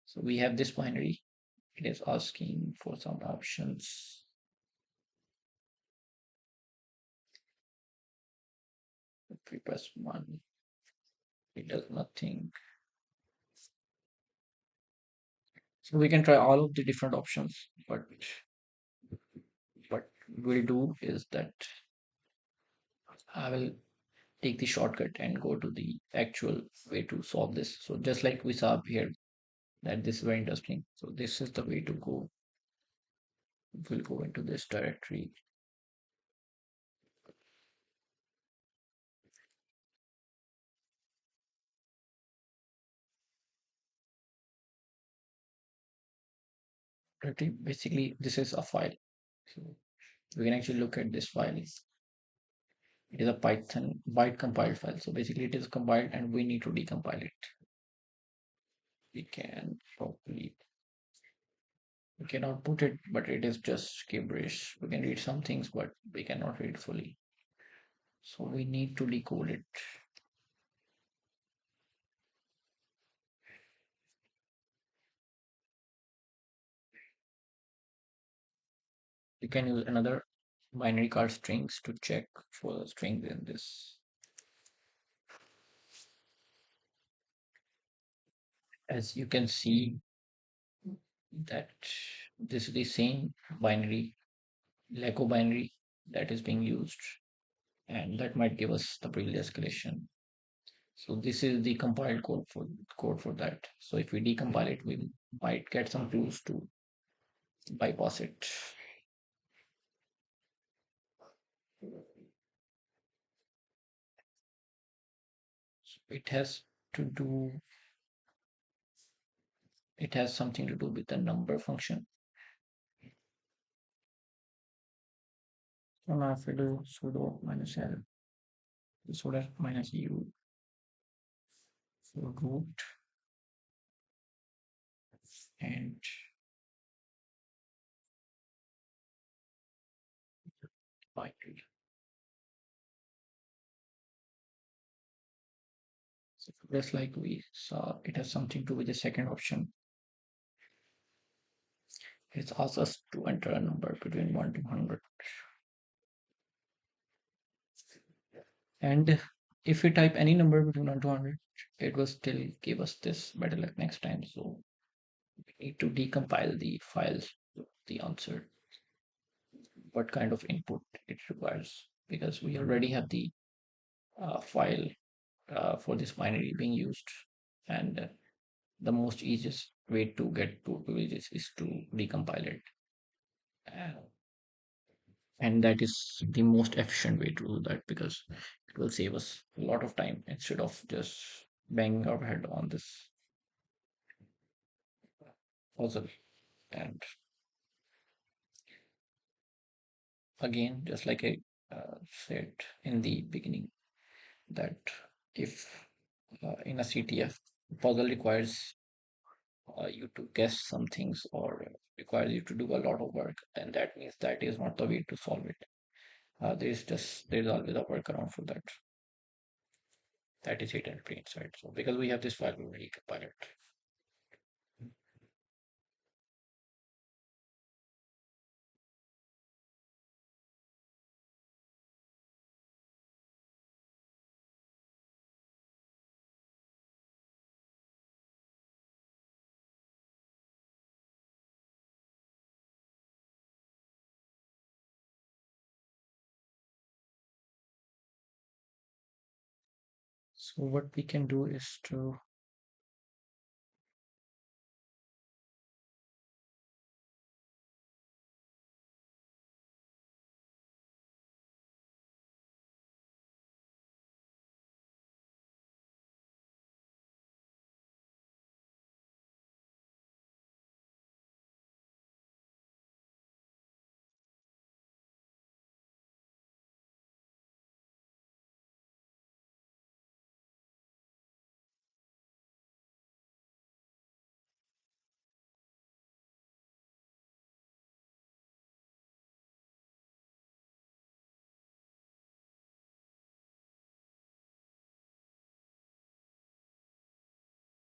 Speaker 1: so we have this binary. It is asking for some options. If we press one, it does nothing. So we can try all of the different options, but what we'll do is that I will take the shortcut and go to the actual way to solve this. So just like we saw up here, that this is very interesting. So this is the way to go. We'll go into this directory. Basically, this is a file. So we can actually look at this file. It is a Python byte compiled file. So basically, it is compiled and we need to decompile it. We can probably we can output it, but it is just gibberish. We can read some things, but we cannot read fully. So we need to decode it. You can use another binary called strings to check for the strings in this. As you can see that this is the same binary, Lego binary that is being used, and that might give us the previous escalation. So this is the compiled code for that. So if we decompile it, we might get some clues to bypass it. It has to do it has something to do with the number function. So now if we do sudo minus l, sudo minus u for root and binary. So just like we saw, it has something to do with the second option. It asks us to enter a number between 1 to 100. And if we type any number between 1 to 100, it will still give us this better luck next time. So we need to decompile the files, the answer, what kind of input it requires, because we already have the file for this binary being used. And the most easiest way to get two privileges is to decompile it. Uh, and that is the most efficient way to do that, because it will save us a lot of time instead of just banging our head on this puzzle. And again, just like I said in the beginning, that if in a CTF, puzzle requires you to guess some things, or requires you to do a lot of work, then that means that is not the way to solve it. There's always a workaround for that. That is hidden in plain sight. So because we have this file, we will compile it. So what we can do is to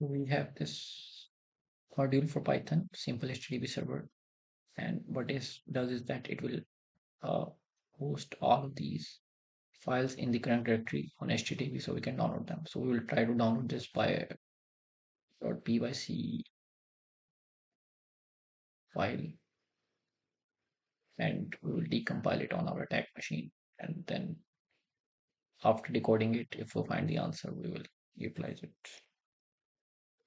Speaker 1: we have this module for Python, simple HTTP server, and what it does is that it will uh, host all of these files in the current directory on HTTP, so we can download them. So we will try to download this by .pyc file, and we will decompile it on our attack machine, and then after decoding it, if we find the answer, we will utilize it.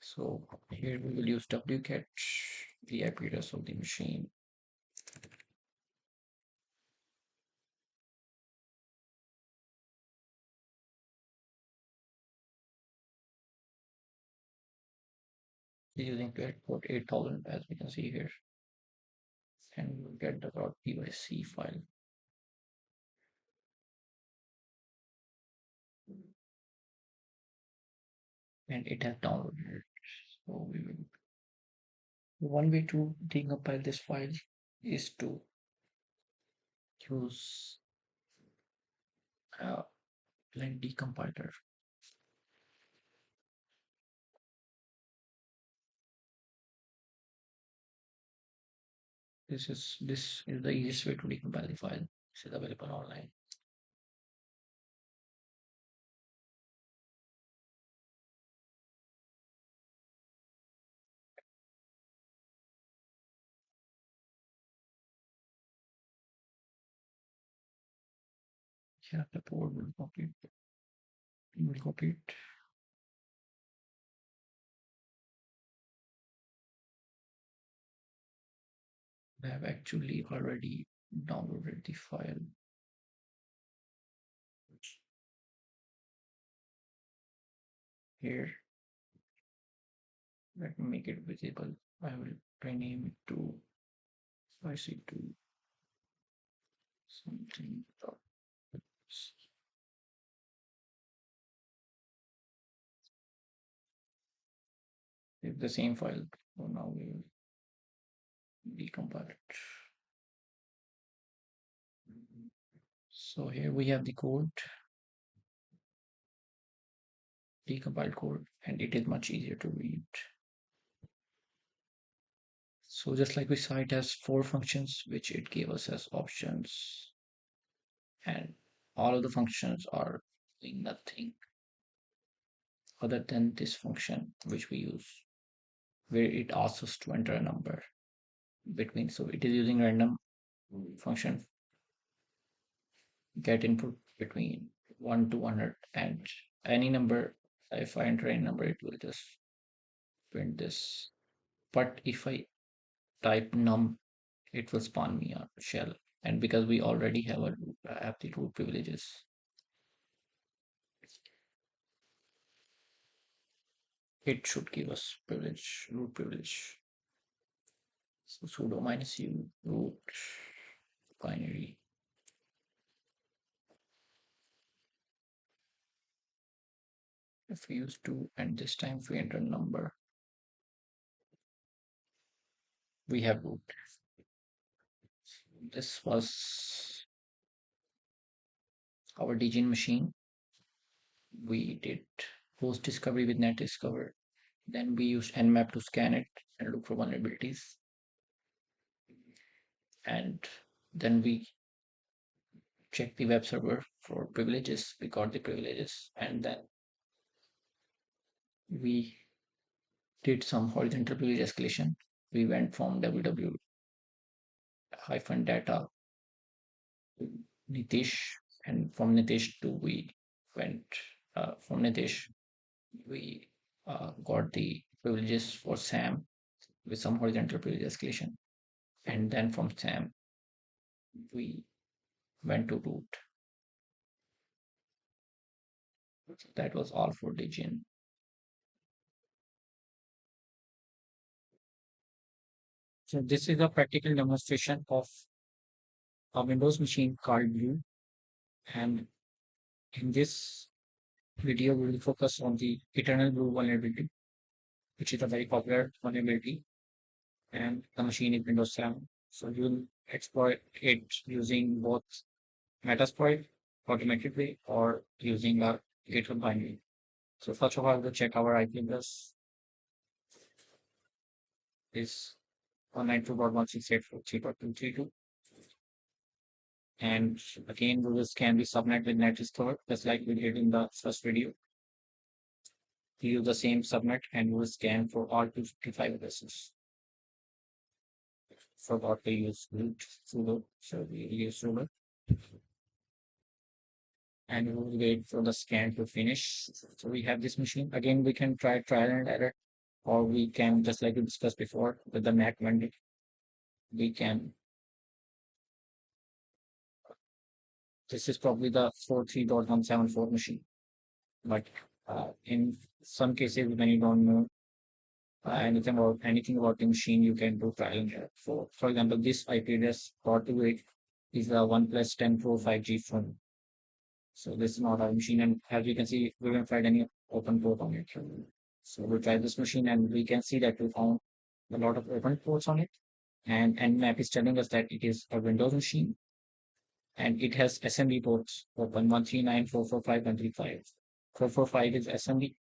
Speaker 1: So here we will use wcat, the IP address of the machine. Using port 8000 as we can see here, and we'll get the .pyc file. And it has downloaded it. So we will, one way to decompile this file is to use a blend decompiler. This is the easiest way to decompile the file. This is available online. Yeah, the board will copy it. Will copy it. I have actually already downloaded the file here. Let me make it visible. I will rename it to IC2 something. It's the same file. So now we will decompile it. So here we have the code, decompiled code, and it is much easier to read. So just like we saw, it has four functions which it gave us as options, and all of the functions are doing nothing other than this function which we use, where it asks us to enter a number between. So it is using random function get input between 1 to 100, and any number, if I enter any number, it will just print this. But if I type num, it will spawn me a shell. And because we already have the root privileges, it should give us root privilege. So sudo minus u root binary. If we use 2 and this time if we enter number, we have root. This was our dgn machine. We did post discovery with net discover. Then we used nmap to scan it and look for vulnerabilities. And then we checked the web server for privileges. We got the privileges, and then we did some horizontal privilege escalation. We went from www data to Nitish, and from Nitish to we went from Nitish we got the privileges for Sam with some horizontal privilege escalation, and then from Sam we went to root. That was all for DGN. So this is a practical demonstration of a Windows machine called View, and in this video we will focus on the eternal blue vulnerability, which is a very popular vulnerability, and the machine is Windows 7. So you'll exploit it using both Metasploit automatically or using a GitHub binary. So first of all, we'll check our IP address is 192.168.232. And again, we will scan the subnet with net discover, just like we did in the first video. We use the same subnet and we will scan for all 255 addresses. Forgot to use root sudo, so we use sudo. And we will wait for the scan to finish. So we have this machine. Again, we can try trial and error, or we can, just like we discussed before with the Mac vendor, we can. This is probably the 43.174 machine, but in some cases, when you don't know anything about the machine, you can do trial and error. For example, this IP address 428 is a OnePlus 10 Pro 5G phone. So this is not our machine, and as you can see, we haven't find any open port on it. So we try this machine, and we can see that we found a lot of open ports on it. And Nmap is telling us that it is a Windows machine, and it has assembly ports open 139, 445, 135. 445 is assembly,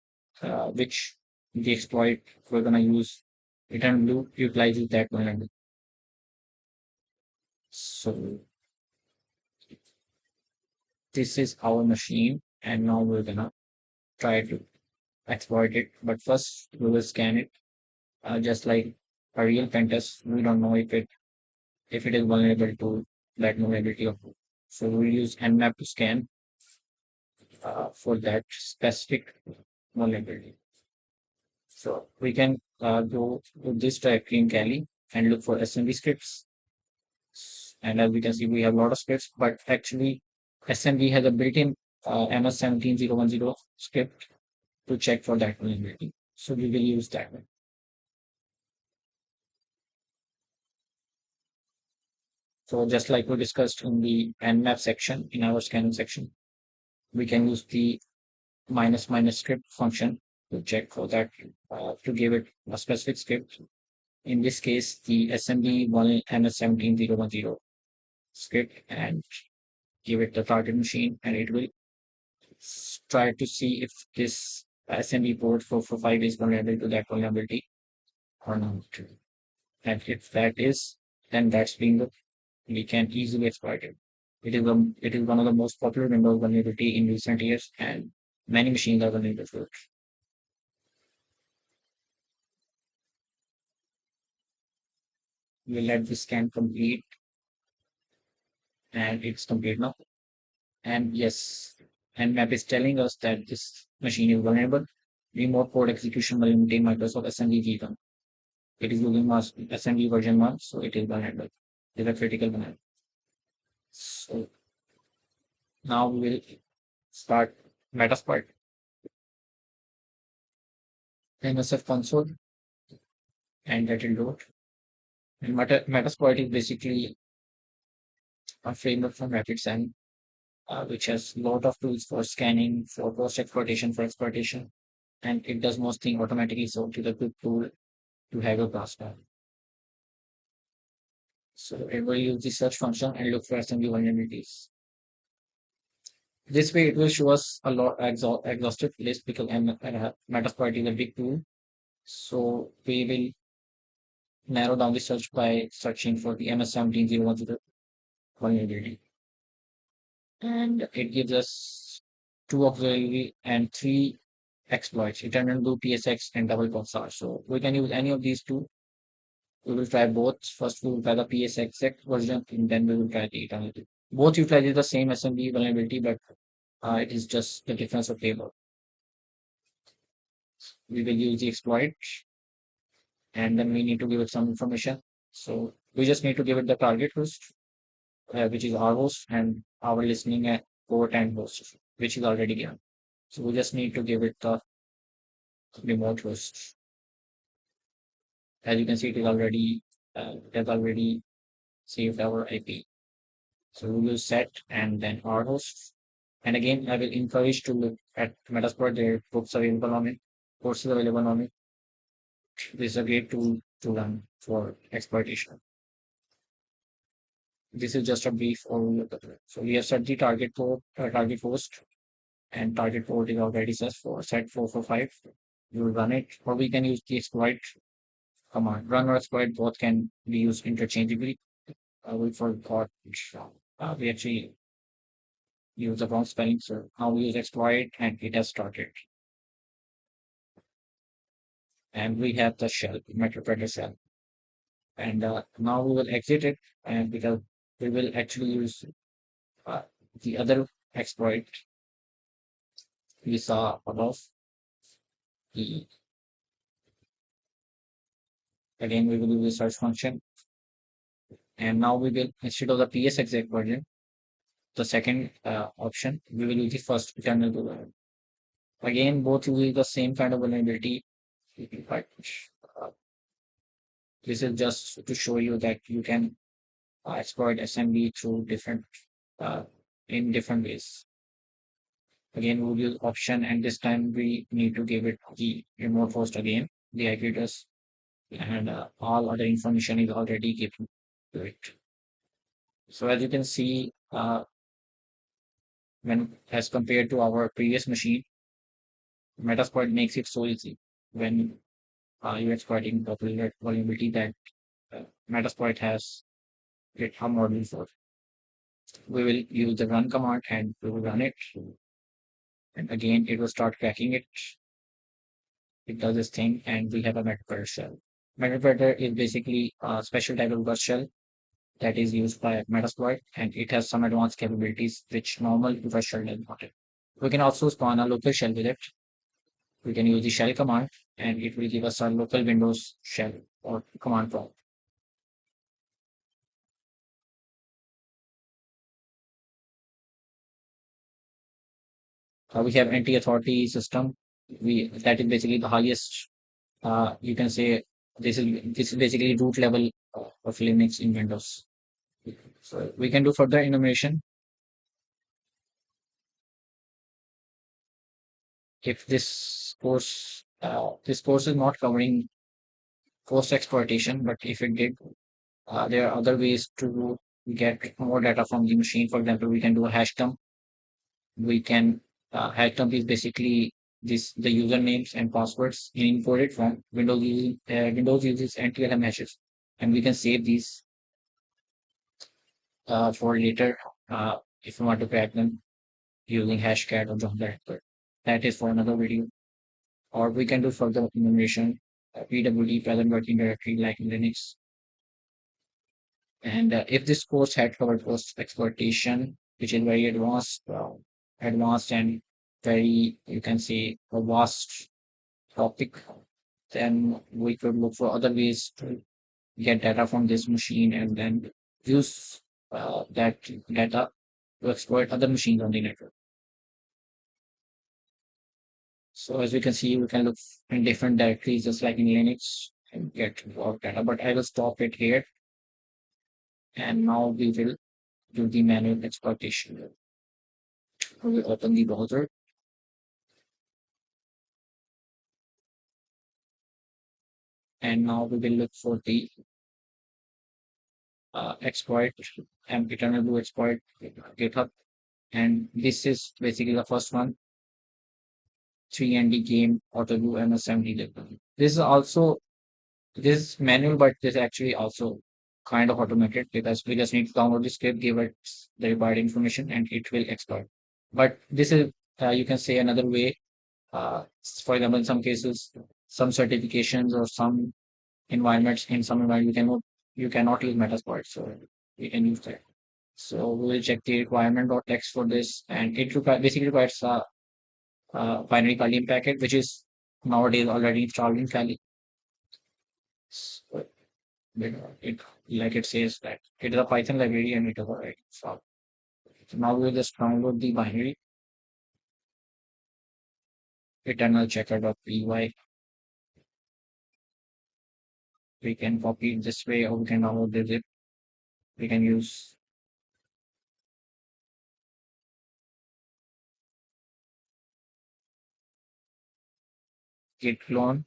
Speaker 1: which the exploit we're gonna use. It and blue utilizes that one. So this is our machine, and now we're gonna try to exploit it. But first, we will scan it, just like a real pen test. We don't know if it is vulnerable to that vulnerability of. So we use Nmap to scan for that specific vulnerability. So we can go to this directory in Kali and look for assembly scripts. And as we can see, we have a lot of scripts, but actually SMB has a built-in MS17010 script to check for that vulnerability. So we will use that one. So just like we discussed in the Nmap section, in our scanning section, we can use the minus minus script function to check for that, to give it a specific script. In this case, the SMB1 MS17010 script, and give it the target machine, and it will try to see if this SMB port 445 is vulnerable to that vulnerability or not. And if that is, then that's being the, we can easily exploit it. It is one of the most popular Windows vulnerability in recent years, and many machines are vulnerable to it. We'll let this scan complete, and it's complete now. And yes, Nmap is telling us that this machine is vulnerable. Remote code execution vulnerability in Microsoft Assembly V1. It is using Assembly version 1, so it is vulnerable. It is a critical vulnerability. So now we will start Metasploit. MSF console and let it load. And Metasploit is basically a framework for rapid scan, which has a lot of tools for scanning, for post exploitation, for exploitation, and it does most things automatically. So it is a good tool to have a classroom. So it will use the search function and look for assembly vulnerabilities. This way, it will show us a lot exhaustive list because Metasploit is a big tool. So we will narrow down the search by searching for the MS17010 vulnerability. And it gives us two auxiliary and three exploits, eternal loop, PSX, and double console. So we can use any of these two. We will try both. First, we will try the PSX version, and then we will try the eternal loop. Both utilize the same SMB vulnerability, but it is just the difference of table. We will use the exploit, and then we need to give it some information. So we just need to give it the target host, which is our host, and our listening port and host, which is already given. So we just need to give it the remote host. As you can see, it has already saved our IP. So we will set and then our host. And again, I will encourage to look at Metasploit. There are books available on it, courses available on it. This is a great tool to run for exploitation. This is just a brief overview of the tool. So we have set the target port, target host, and target port is already set 445. We will run it, or we can use the exploit command. Run or exploit both can be used interchangeably. We forgot, we actually use the wrong spelling, so now we use exploit and it has started. And we have the shell, interpreter shell. And now we will exit it, and because we will actually use uh, the other exploit we saw above. The Again, we will use the search function, and now we will, instead of the PS exec version, the second option, we will use the first eternal tool. Again, both use the same kind of vulnerability, but uh, this is just to show you that you can exploit SMB through uh, in different ways. Again, we'll use option, and this time we need to give it the remote host again, the IP address, and all other information is already given to it. So as you can see, when as compared to our previous machine, Metasploit makes it so easy when you're exploiting the vulnerability that Metasploit has GitHub module for. We will use the run command and we will run it. And again, it will start cracking it. It does this thing, and we have a Metapletter shell. Metapletter is basically a special type of reverse shell that is used by Metasploit, and it has some advanced capabilities which normal reverse shell does not have. We can also spawn a local shell with it. We can use the shell command, and it will give us a local Windows shell or command prompt. We have anti-authority system. We that is basically the highest. You can say this is basically root level of Linux in Windows. So we can do further enumeration. If this course is not covering post exploitation, but if it did, there are other ways to get more data from the machine. For example, we can do a hash dump. We can hash dump is basically this the usernames and passwords in encoded form. Windows uses NTLM hashes, and we can save these for later if we want to crack them using hashcat or John director. That is for another video. Or we can do further enumeration, PWD present working directory like in Linux. And if this course had covered post exploitation, which is very advanced and very, you can say, a vast topic, then we could look for other ways to get data from this machine and then use that data to exploit other machines on the network. So as we can see, we can look in different directories just like in Linux and get raw data. But I will stop it here, and now we will do the manual exploitation. We will open the browser, and now we will look for the exploit and eternal blue exploit GitHub. And this is basically the first one, 3ND game auto blue MS70 level. This is also this is manual, but this is actually also kind of automated because we just need to download the script, give it the required information, and it will exploit. But this is you can say another way. For example, in some cases, some certifications or some environments in some environment you cannot use Metasploit, so we can use that. So we will check the requirement.txt for this, and basically requires a binary Kali packet, which is nowadays already installed in Kali. So it like it says that it is a Python library and it is already installed. So now we will just download the binary eternal checker.py. We can copy it this way, or we can download the zip. We can use git clone.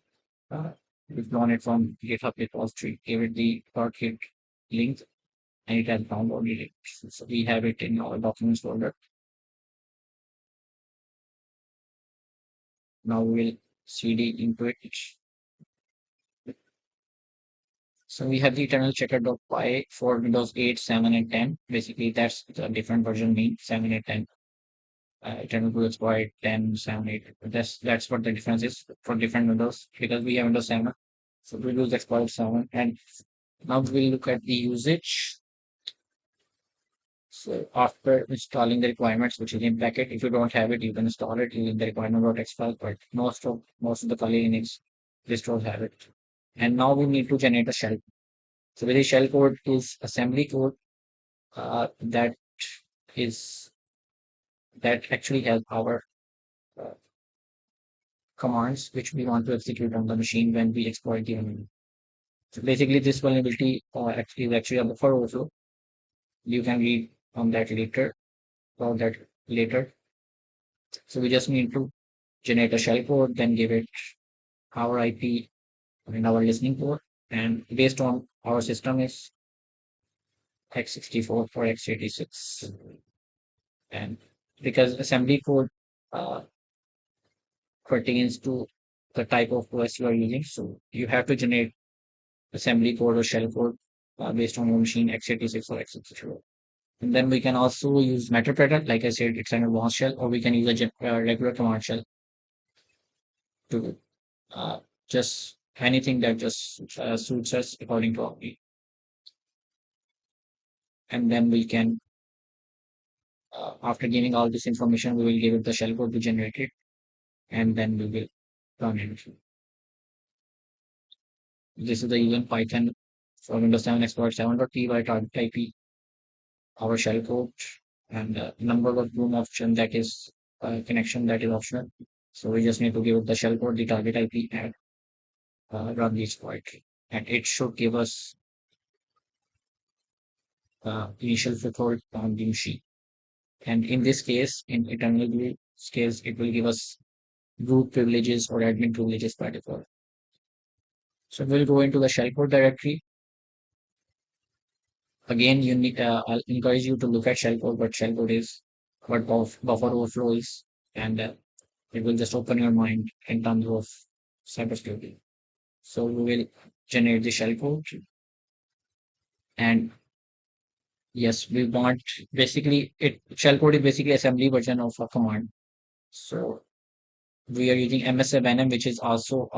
Speaker 1: Uh, we clone it from GitHub repository, give it the .git link, and it has downloaded it. So we have it in our documents folder. Now we will cd into it. So we have the eternal checker.py for Windows 8, 7, and 10. Basically, that's the different version mean 7, 8, 10. Eternal blue exploit 10, 7, 8. That's what the difference is for different Windows because we have Windows 7. So we use exploit 7. And now we'll look at the usage. So after installing the requirements, which is in packet, if you don't have it, you can install it using the requirement.txt file, but most of the Kali Linux distros have it. And now we need to generate a shell. So the shell code is assembly code that is that actually has our uh, commands which we want to execute on the machine when we exploit the enemy. So basically, this vulnerability is actually a buffer overflow. You can read on that later about that later. So we just need to generate a shell code, then give it our IP and our listening port, and based on our system is x64 or x86, and because assembly code uh, pertains to the type of OS you are using, so you have to generate assembly code or shell code based on your machine x86 or x64. And then we can also use Metapletter, like I said, it's an advanced shell, or we can use a regular command shell to uh, just anything that just suits us according to our need. And then we can, after giving all this information, we will give it the shell code to generate it, and then we will run it. This is the even Python for Windows 7 Exploit 7.py target IP, our shell code, and number of room option that is connection that is optional. So we just need to give it the shell code, the target IP, and run the exploit. And it should give us initial foothold on the machine. And in this case, in eternal blue case, it will give us root privileges or admin privileges by default. So we'll go into the shellcode directory. Again, you need, I'll encourage you to look at shellcode, what shellcode is, what buffer overflow is, and it will just open your mind in terms of cybersecurity. So we will generate the shellcode, and yes, we want basically it shellcode is basically assembly version of a command. So we are using MSFNM, which is also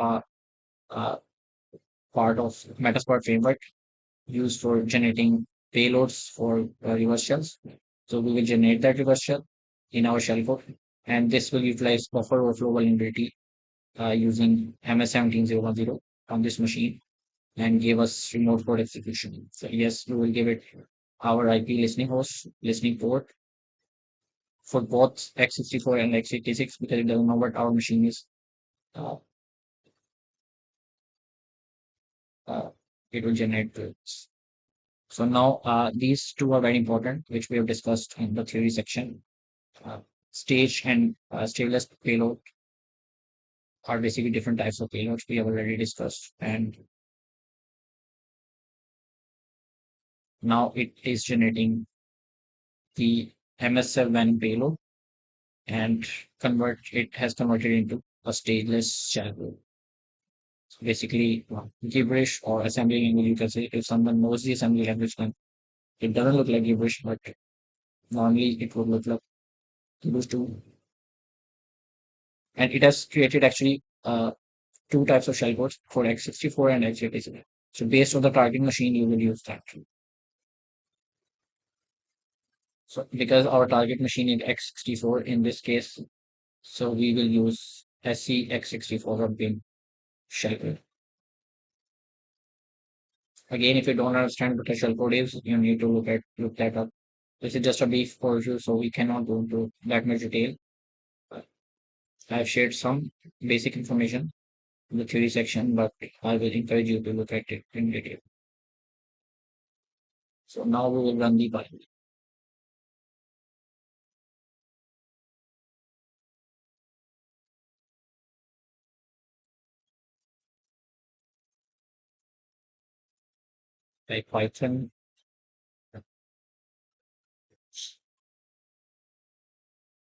Speaker 1: a part of Metasploit framework used for generating payloads for reverse shells. So we will generate that reverse shell in our shell code, and this will utilize buffer overflow vulnerability using MS17010 on this machine and give us remote code execution. So yes, we will give it our IP listening host, listening port for both x64 and x86 because it doesn't know what our machine is. Uh, uh, it will generate this. So now these two are very important, which we have discussed in the theory section. Uh, stage and stateless payload are basically different types of payloads we have already discussed. And now it is generating the MS7 payload and has converted into a stateless shell. So basically, gibberish or assembly language, you can say if someone knows the assembly language, then it doesn't look like gibberish, but normally it would look like gibberish too. And it has created actually two types of shellcodes for x64 and x86. So based on the target machine, you will use that. So because our target machine is x64 in this case, so we will use SC x64 or bin shellcode. Again, if you don't understand what a shellcode is, you need to look that up. This is just a brief overview, so we cannot go into that much detail. I have shared some basic information in the theory section, but I will encourage you to look at it in detail. So now we will run the Python. Like Python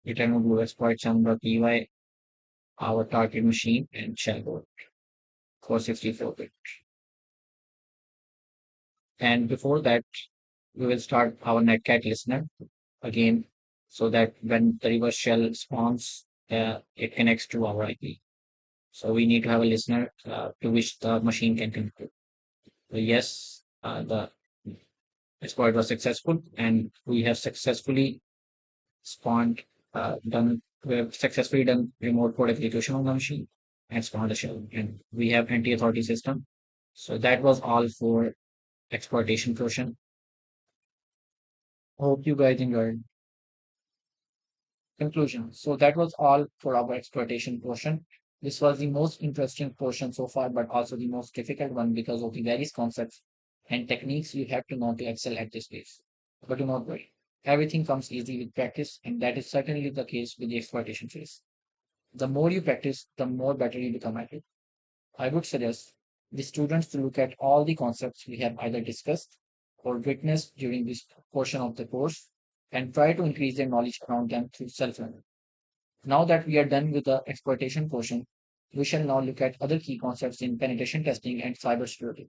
Speaker 1: eternal blue exploit.py, our target machine, and shellcode for 64-bit. And before that, we will start our netcat listener again, so that when the reverse shell spawns, it connects to our IP. So we need to have a listener to which the machine can connect to. So yes, the exploit was successful, and we have successfully spawned, we have successfully done remote code execution on the machine and spawned the shell. And we have anti-authority system. So that was all for exploitation portion. Hope you guys enjoyed. Conclusion. So that was all for our exploitation portion. This was the most interesting portion so far, but also the most difficult one because of the various concepts and techniques you have to know to excel at this space. But do not worry. Everything comes easy with practice, and that is certainly the case with the exploitation phase. The more you practice, the more better you become at it. I would suggest the students to look at all the concepts we have either discussed or witnessed during this portion of the course and try to increase their knowledge around them through self-learning. Now that we are done with the exploitation portion, we shall now look at other key concepts in penetration testing and cybersecurity.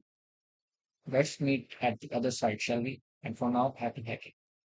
Speaker 1: Let's meet at the other side, shall we? And for now, happy hacking.